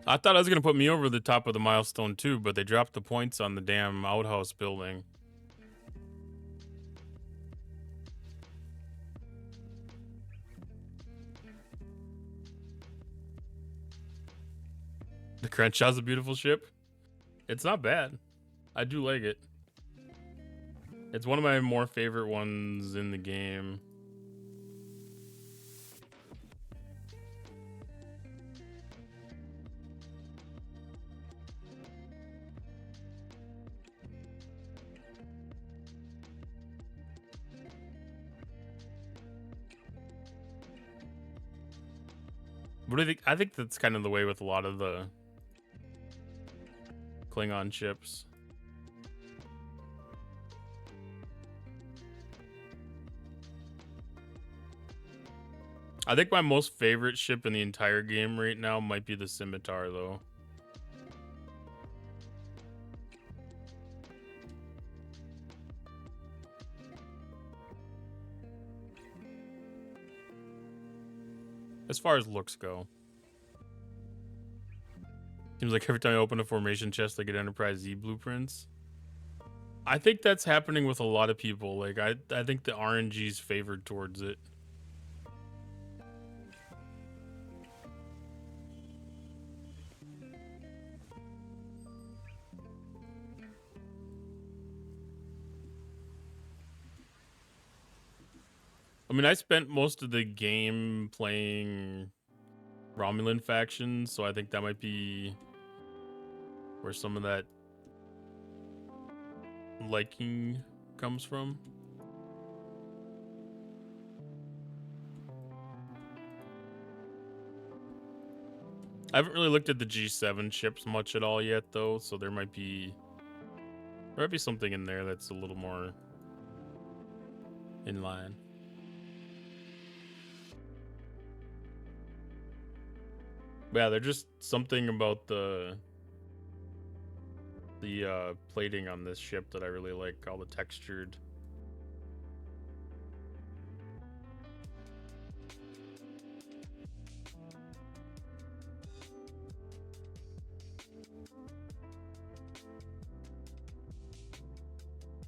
I thought I was gonna put me over the top of the milestone too, but they dropped the points on the damn outhouse building. The Crenshaw's a beautiful ship. It's not bad. I do like it. It's one of my more favorite ones in the game. What do you think? I think that's kind of the way with a lot of the Klingon ships. I think my most favorite ship in the entire game right now might be the Scimitar, though. As far as looks go. Seems like every time I open a formation chest, I get Enterprise Z blueprints. I think that's happening with a lot of people. Like, I think the RNG's favored towards it. I mean, I spent most of the game playing Romulan factions, so I think that might be where some of that liking comes from. I haven't really looked at the G7 ships much at all yet, though, so there might be something in there that's a little more in line. But yeah, there's just something about the plating on this ship that I really like, all the textured.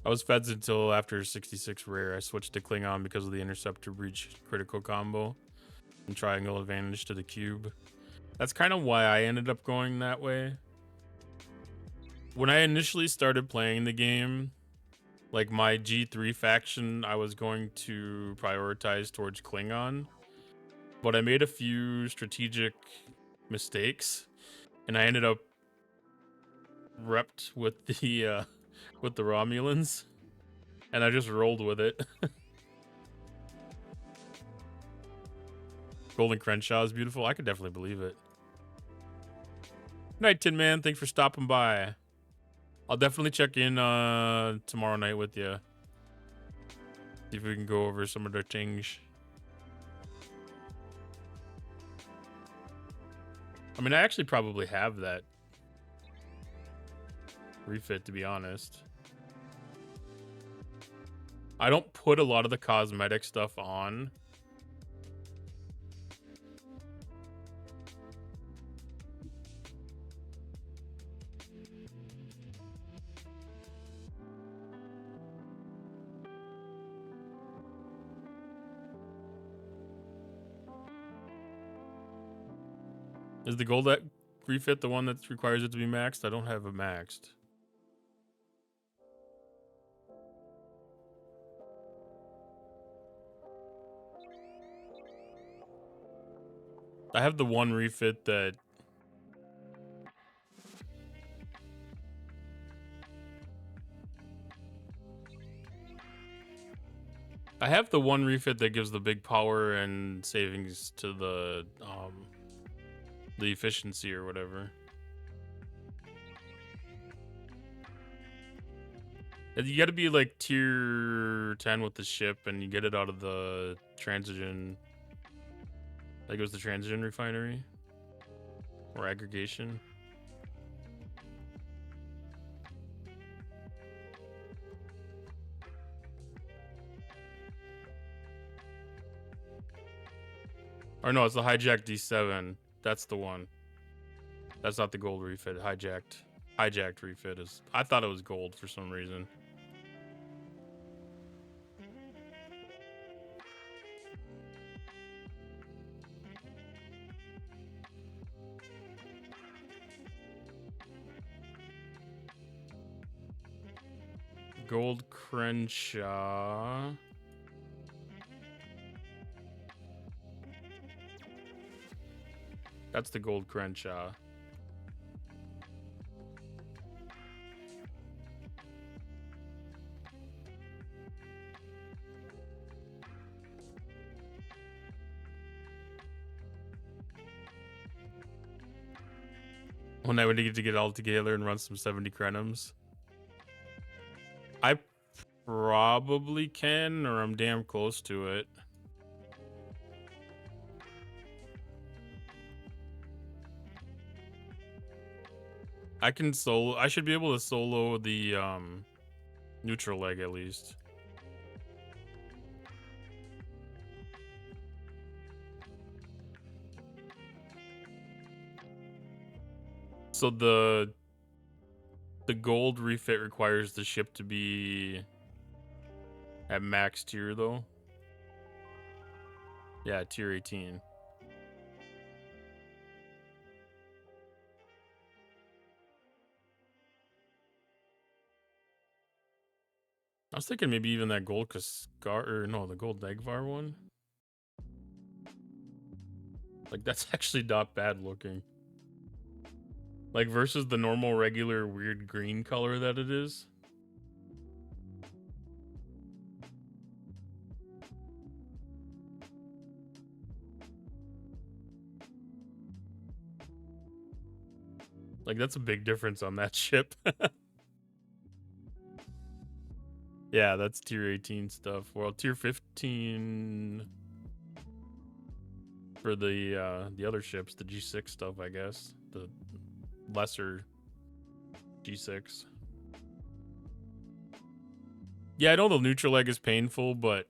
I was feds until after 66 rare. I switched to Klingon because of the Interceptor Breach critical combo and Triangle Advantage to the cube. That's kind of why I ended up going that way. When I initially started playing the game, like my G3 faction, I was going to prioritize towards Klingon, but I made a few strategic mistakes, and I ended up repped with the Romulans, and I just rolled with it. Golden Crenshaw is beautiful. I could definitely believe it. Night, Tin Man. Thanks for stopping by. I'll definitely check in tomorrow night with you. See if we can go over some of the things. I mean, I actually probably have that refit, to be honest. I don't put a lot of the cosmetic stuff on. Is the gold refit the one that requires it to be maxed? I don't have it maxed. I have the one refit that gives the big power and savings to the efficiency or whatever. You got to be like tier 10 with the ship, and you get it out of the transition. Like it was the transition refinery or aggregation. Or no, it's the hijack D7. That's the one. That's not the gold refit. Hijacked refit is. I thought it was gold for some reason. Gold Crenshaw. That's the gold Crenshaw. When I would get to get all together and run some 70 Crenums. I probably can, or I'm damn close to it. I can solo. I should be able to solo the neutral leg at least. So the gold refit requires the ship to be at max tier though. Yeah, tier 18. I was thinking maybe even that gold Kaskar, or no, the gold Negvar one. Like, that's actually not bad looking. Like, versus the normal, regular, weird green color that it is. Like, that's a big difference on that ship. Yeah, that's tier 18 stuff. Well, tier 15 for the other ships, the G6 stuff, I guess. The lesser G6. Yeah, I know the neutral leg is painful, but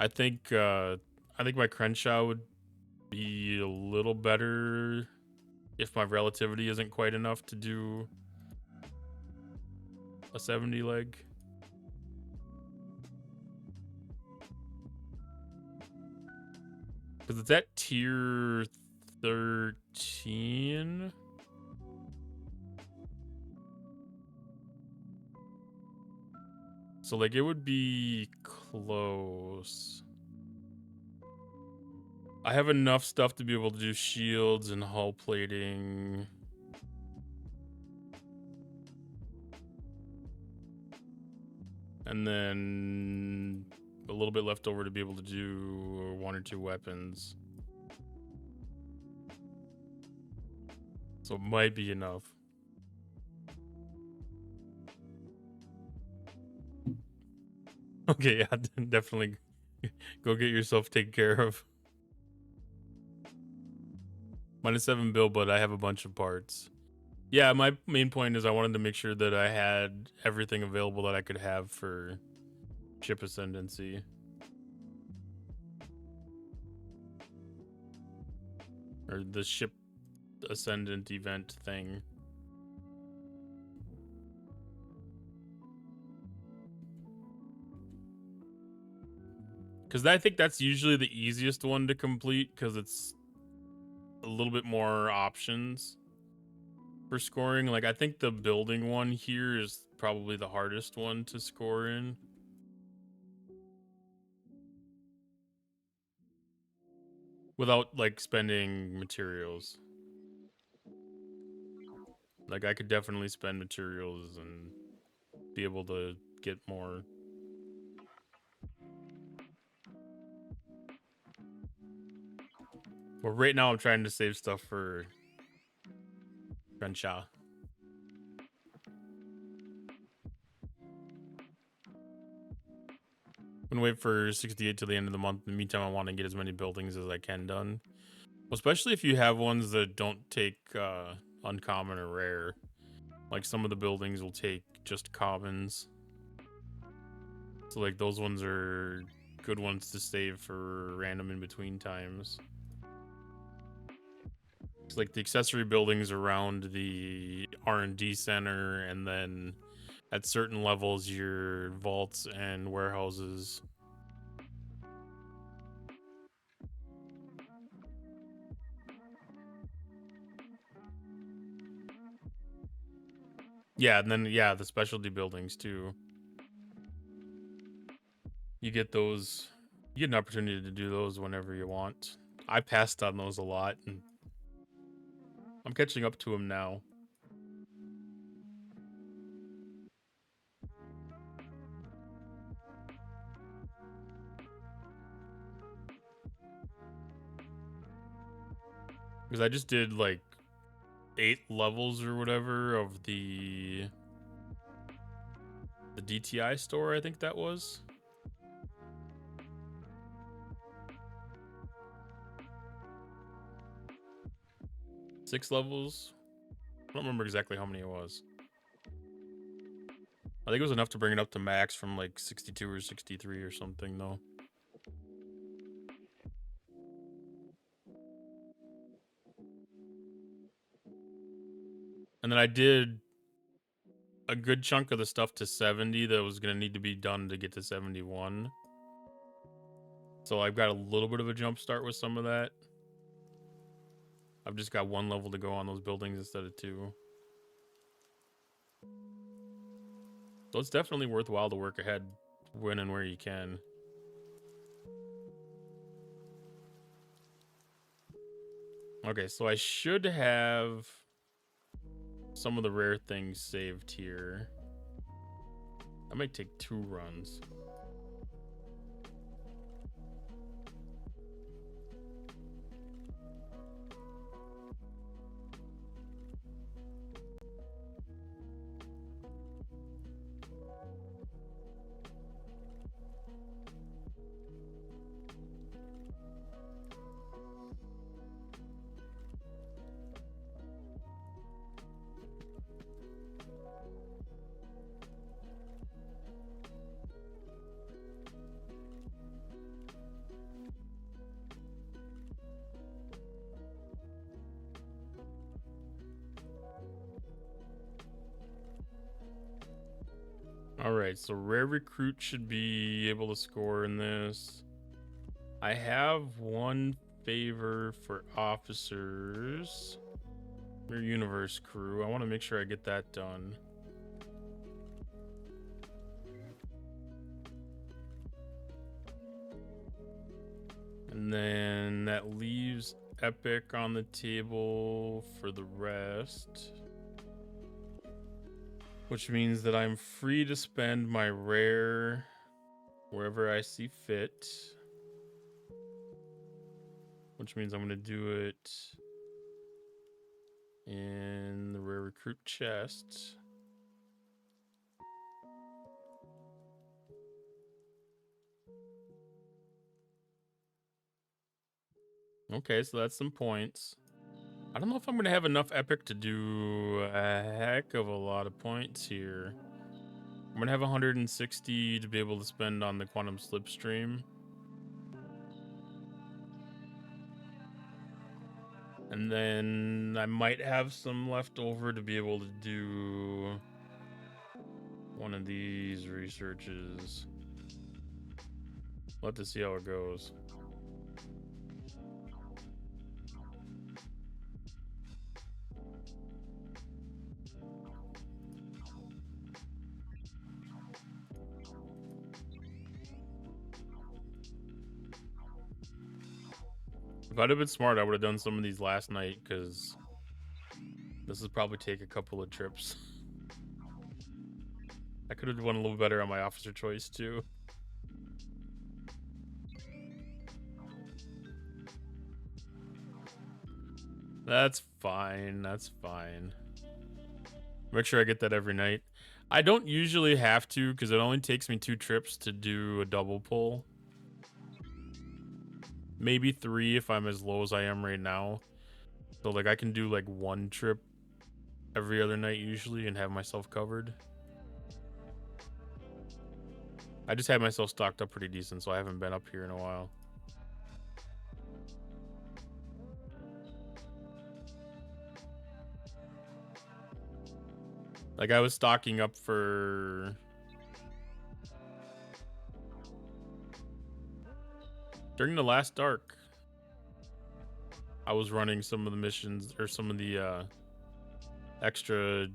I think my Crenshaw would be a little better if my relativity isn't quite enough to do a 70 leg. Because it's at tier 13. So, like, it would be close. I have enough stuff to be able to do shields and hull plating. And then a little bit left over to be able to do 1 or 2 weapons. So it might be enough. Okay, yeah, definitely go get yourself taken care of. -7 bill, but I have a bunch of parts. Yeah, my main point is I wanted to make sure that I had everything available that I could have for ship ascendancy. Or the ship ascendant event thing. Because I think that's usually the easiest one to complete because it's a little bit more options for scoring. Like, I think the building one here is probably the hardest one to score in. Without, like, spending materials. Like, I could definitely spend materials and be able to get more. But right now I'm trying to save stuff for Crenshaw. I'm gonna wait for 68 till the end of the month. In the meantime, I want to get as many buildings as I can done. Well, especially if you have ones that don't take uncommon or rare. Like, some of the buildings will take just commons. So, like, those ones are good ones to save for random in-between times. It's like the accessory buildings around the R&D center, and then at certain levels, your vaults and warehouses. Yeah, and then the specialty buildings too. You get those. You get an opportunity to do those whenever you want. I passed on those a lot, and I'm catching up to them now. Because I just did like 8 levels or whatever of the DTI store, I think that was. Six levels. I don't remember exactly how many it was. I think it was enough to bring it up to max from like 62 or 63 or something, though. And then I did a good chunk of the stuff to 70 that was going to need to be done to get to 71. So I've got a little bit of a jump start with some of that. I've just got 1 level to go on those buildings instead of 2. So it's definitely worthwhile to work ahead when and where you can. Okay, so I should have some of the rare things saved here. That might take 2 runs. Alright, so rare recruit should be able to score in this. I have 1 favor for officers. Your universe crew. I want to make sure I get that done. And then that leaves Epic on the table for the rest. Which means that I'm free to spend my rare wherever I see fit. Which means I'm going to do it in the rare recruit chest. Okay, so that's some points. I don't know if I'm going to have enough Epic to do a heck of a lot of points here. I'm going to have 160 to be able to spend on the Quantum Slipstream. And then I might have some left over to be able to do one of these researches. We'll have to see how it goes. If I'd have been smart, I would have done some of these last night, because this would probably take a couple of trips. I could have done a little better on my officer choice, too. That's fine. That's fine. Make sure I get that every night. I don't usually have to, because it only takes me 2 trips to do a double pull. Maybe 3 if I'm as low as I am right now. So like I can do like 1 trip every other night usually and have myself covered. I just had myself stocked up pretty decent, so I haven't been up here in a while. Like I was stocking up for during the last arc. I was running some of the missions or some of the extra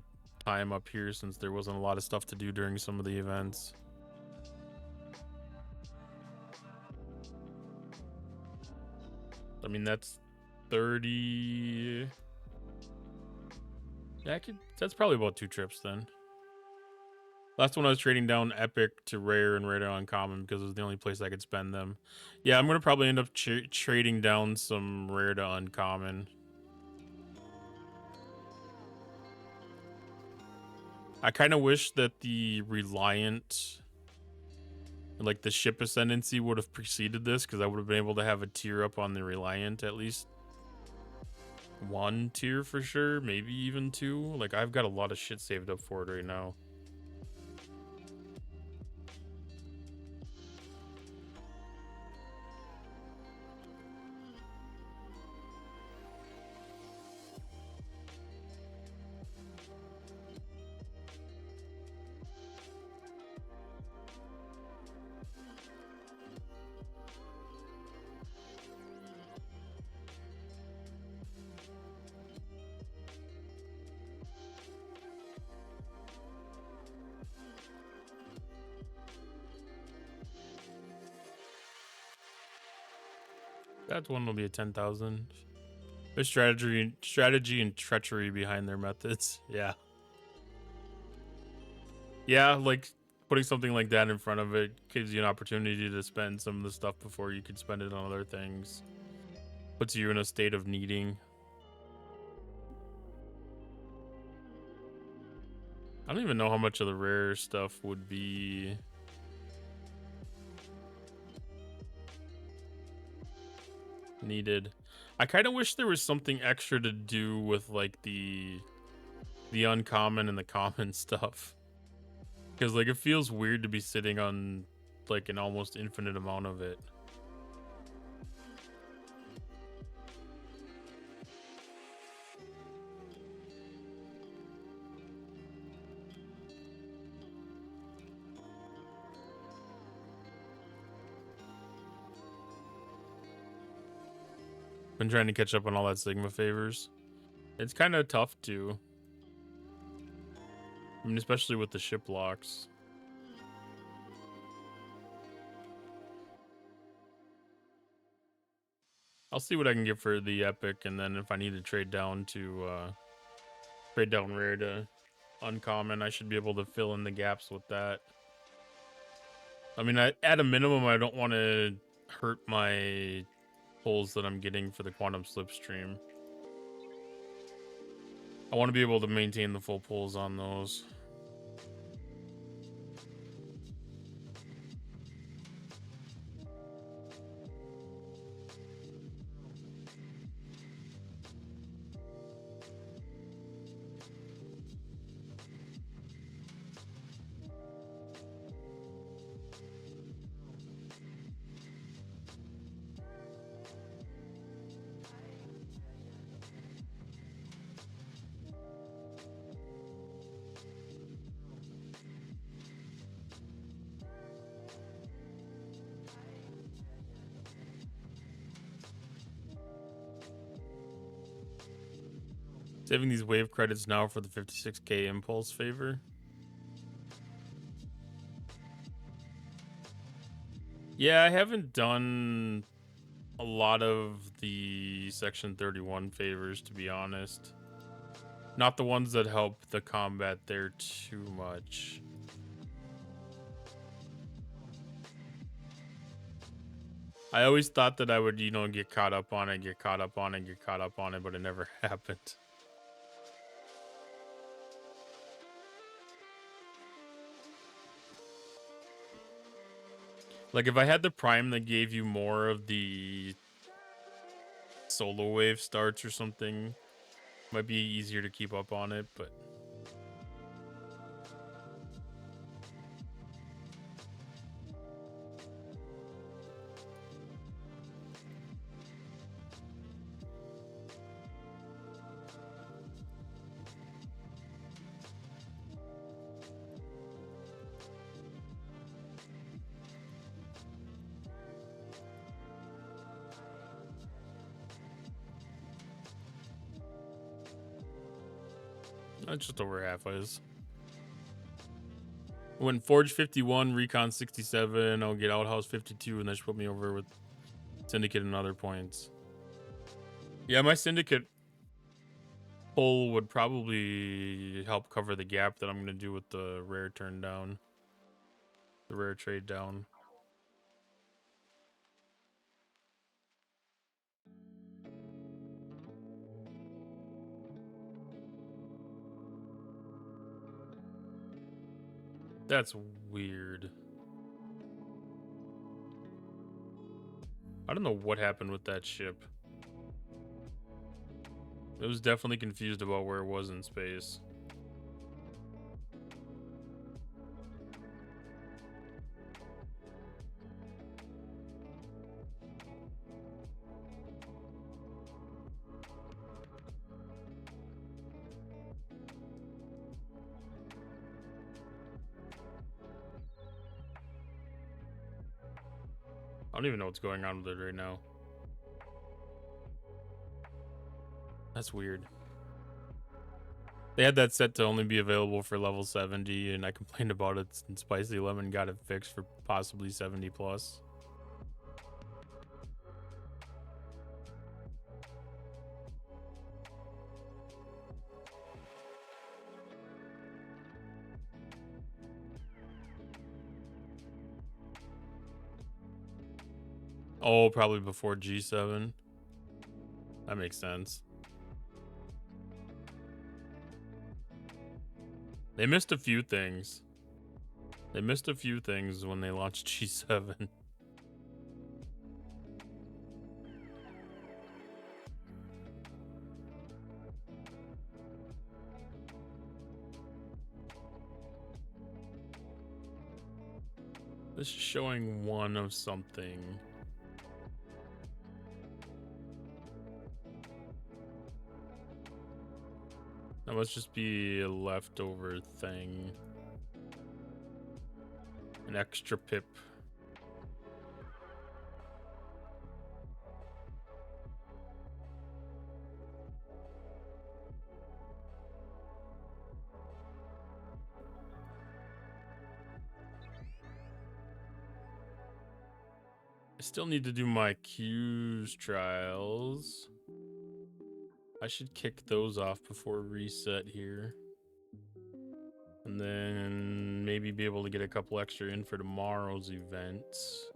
time up here since there wasn't a lot of stuff to do during some of the events. I mean, that's 30. Yeah, that's probably about 2 trips then. Last one I was trading down epic to rare and rare to uncommon because it was the only place I could spend them. Yeah, I'm gonna probably end up trading down some rare to uncommon. I kind of wish that the Reliant, like the ship ascendancy, would have preceded this because I would have been able to have a tier up on the Reliant at least. 1 tier for sure, maybe even 2. Like I've got a lot of shit saved up for it right now. That one will be a 10,000. There's strategy and treachery behind their methods. Yeah. Yeah, like putting something like that in front of it gives you an opportunity to spend some of the stuff before you could spend it on other things. Puts you in a state of needing. I don't even know how much of the rare stuff would be needed. I kind of wish there was something extra to do with like the uncommon and the common stuff. Because like it feels weird to be sitting on like an almost infinite amount of it. Been trying to catch up on all that Sigma favors. It's kind of tough too. I mean, especially with the ship locks. I'll see what I can get for the epic, and then if I need to trade down rare to uncommon, I should be able to fill in the gaps with that. I mean, at a minimum, I don't want to hurt my pulls that I'm getting for the quantum slipstream. I want to be able to maintain the full pulls on those. Saving these wave credits now for the 56k impulse favor. Yeah, I haven't done a lot of the section 31 favors, to be honest. Not the ones that help the combat there too much. I always thought that I would, you know, get caught up on it, but it never happened. Like, if I had the prime that gave you more of the solo wave starts or something, might be easier to keep up on it, but... Just over half is. Went Forge 51, Recon 67. I'll get Outhouse 52, and that should put me over with Syndicate and other points. Yeah, my Syndicate pull would probably help cover the gap that I'm going to do with the rare turn down. The rare trade down. That's weird. I don't know what happened with that ship. It was definitely confused about where it was in space. I don't even know what's going on with it right now. That's weird. They had that set to only be available for level 70, and I complained about it, and Spicy Lemon got it fixed for possibly 70 plus. Oh, probably before G7. That makes sense. They missed a few things. They missed a few things when they launched G7. This is showing one of something. That must just be a leftover thing. An extra pip. I still need to do my Q's trials. I should kick those off before reset here. And then maybe be able to get a couple extra in for tomorrow's events.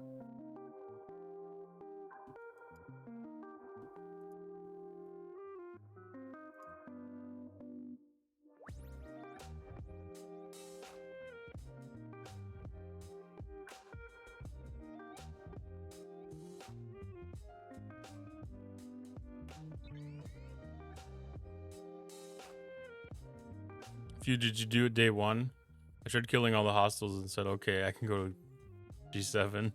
Did you do it day one? I tried killing all the hostiles and said, okay, I can go to G7.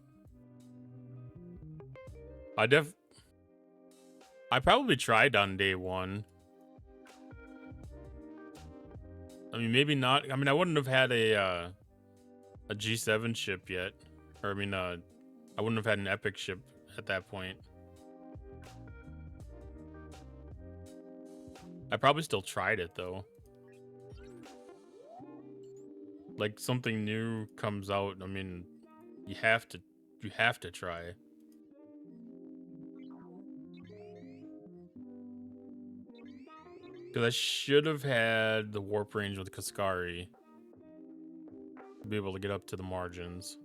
I probably tried on day one. I mean, maybe not. I mean, I wouldn't have had a G7 ship yet. Or, I mean, I wouldn't have had an epic ship at that point. I probably still tried it, though. Like, something new comes out, I mean, you have to try. Because I should have had the warp range with Kaskari to be able to get up to the margins.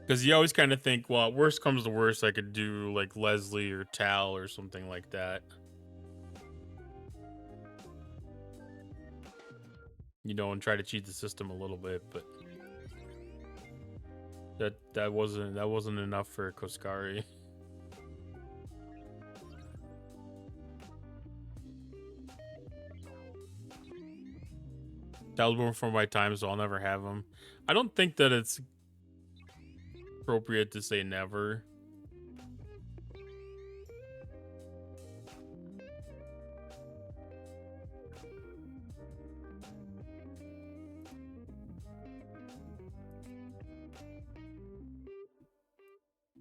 Because you always kind of think, well, worst comes to worst, I could do like Leslie or Tal or something like that. You know, and try to cheat the system a little bit, but that wasn't enough for Koskari. That was before my time, so I'll never have him. I don't think that it's appropriate to say never.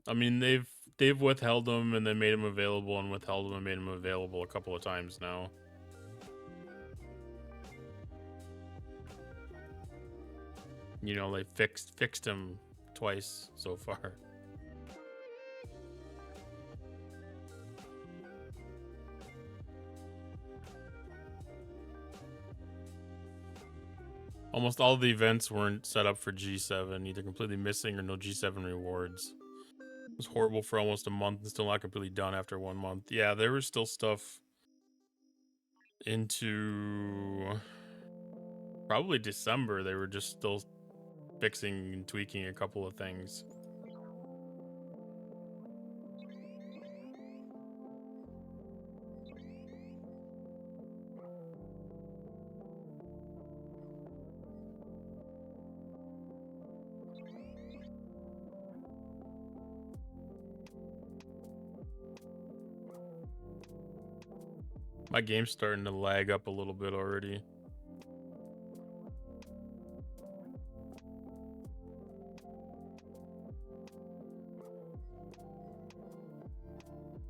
I mean, they've they've withheld them and then made them available and withheld them and made them available a couple of times now. You know, they fixed them twice so far. Almost all the events weren't set up for G7, either completely missing or no G7 rewards. It was horrible for almost a month and still not completely done after 1 month. Yeah, there was still stuff into probably December. They were just still fixing and tweaking a couple of things. My game's starting to lag up a little bit already.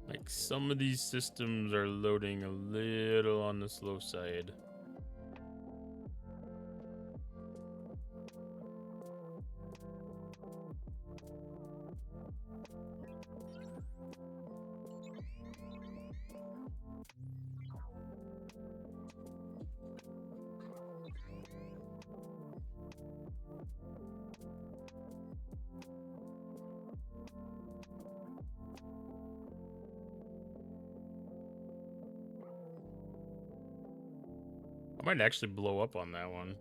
Like, some of these systems are loading a little on the slow side. I might actually blow up on that one.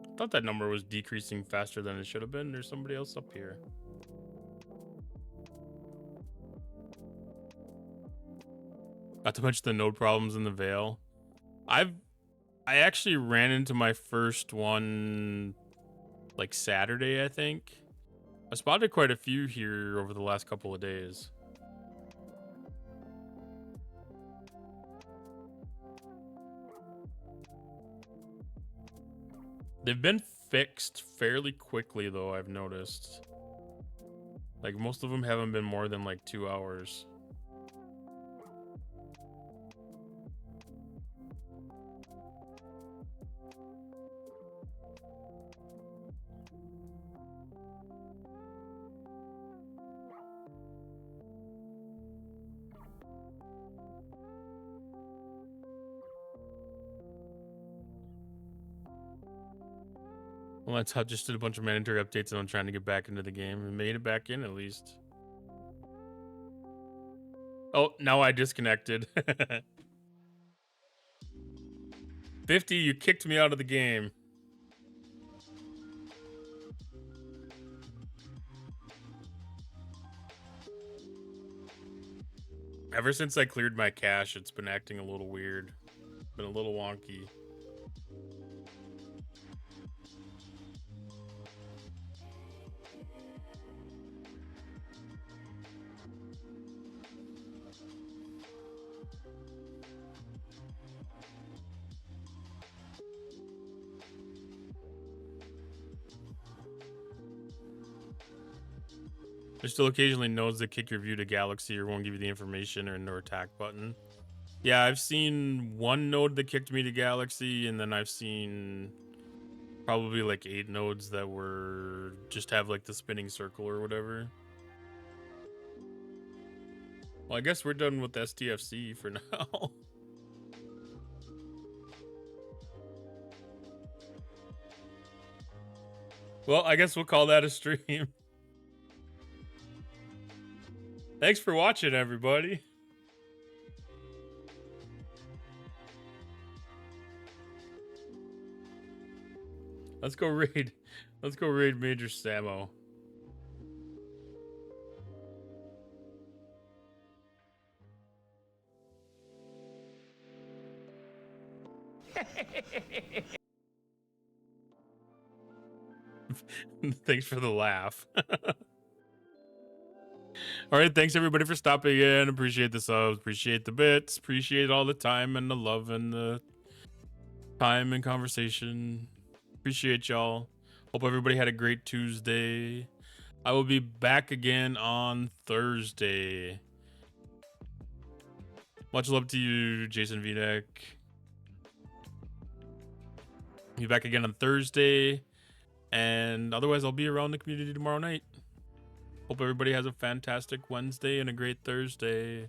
I thought that number was decreasing faster than it should have been. There's somebody else up here. Not to mention the node problems in the Vale. I actually ran into my first one like Saturday, I think. I spotted quite a few here over the last couple of days. They've been fixed fairly quickly, though, I've noticed. Like, most of them haven't been more than like 2 hours. Well, that's how just did a bunch of mandatory updates and I'm trying to get back into the game and made it back in at least. Oh, now I disconnected. 50, you kicked me out of the game. Ever since I cleared my cache, it's been acting a little weird. Been a little wonky. There's still occasionally nodes that kick your view to Galaxy or won't give you the information or no attack button. Yeah, I've seen one node that kicked me to Galaxy, and then I've seen probably like 8 nodes that were just have like the spinning circle or whatever. Well, I guess we're done with STFC for now. Well, I guess we'll call that a stream. Thanks for watching, everybody. Let's go raid Major Samo. Thanks for the laugh. All right, thanks everybody for stopping in. Appreciate the subs, appreciate the bits, appreciate all the time and the love and the time and conversation. Appreciate y'all. Hope everybody had a great Tuesday. I will be back again on Thursday. Much love to you, Jason Vinek. Be back again on Thursday. And otherwise, I'll be around the community tomorrow night. Hope everybody has a fantastic Wednesday and a great Thursday.